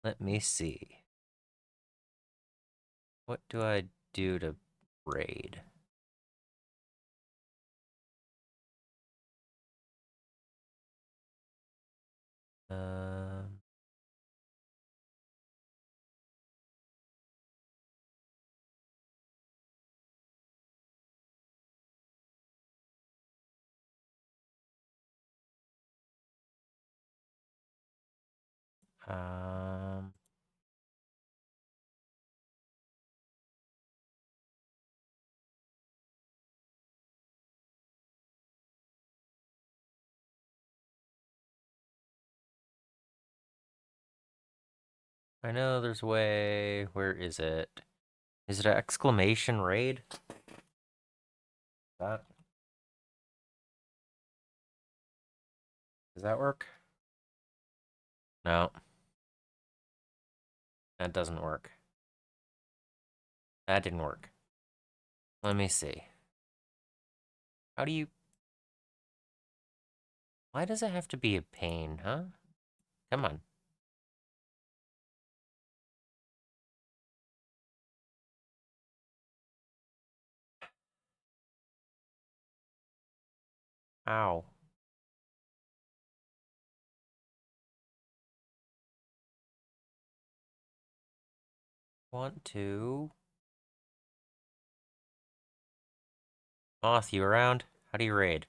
Let me see. What do I do to raid? Um, um, I know there's a way. Where is it? Is it an exclamation raid? That does that work? No, that doesn't work. That didn't work. Let me see. How do you? Why does it have to be a pain, huh? Come on. Ow. Want to? Moth, you around? How do you raid?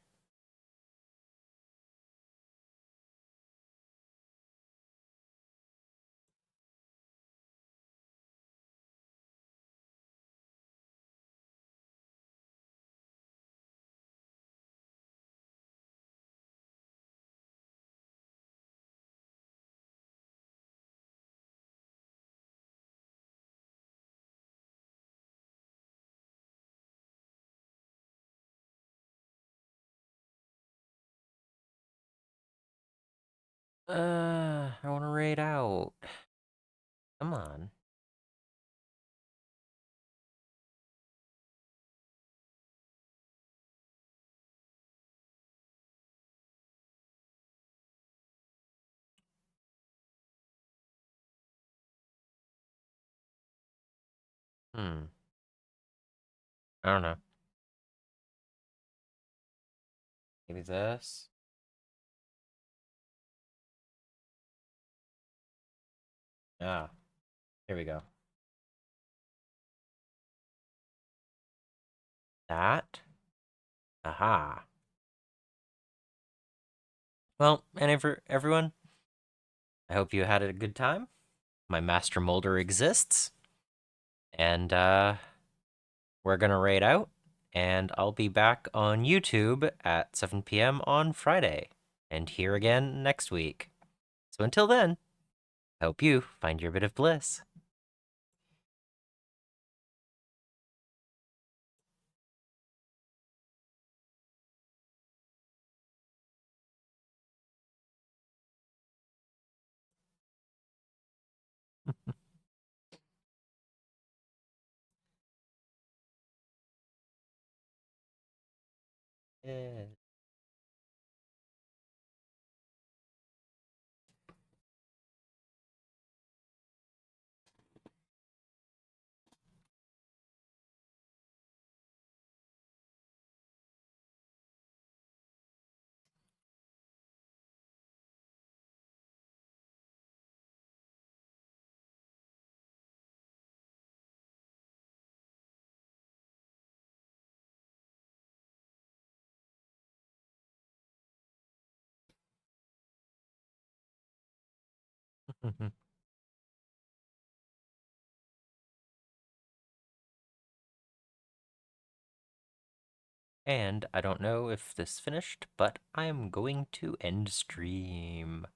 I want to raid out. Come on. Hmm. I don't know. Maybe this. Ah, here we go. That. Aha. Well, and for everyone, I hope you had a good time. My Master Moulder exists, and we're gonna raid out, and I'll be back on YouTube at 7 p.m. on Friday, and here again next week. So until then, hope you find your bit of bliss. Yeah. And I don't know if this finished, but I'm going to end stream.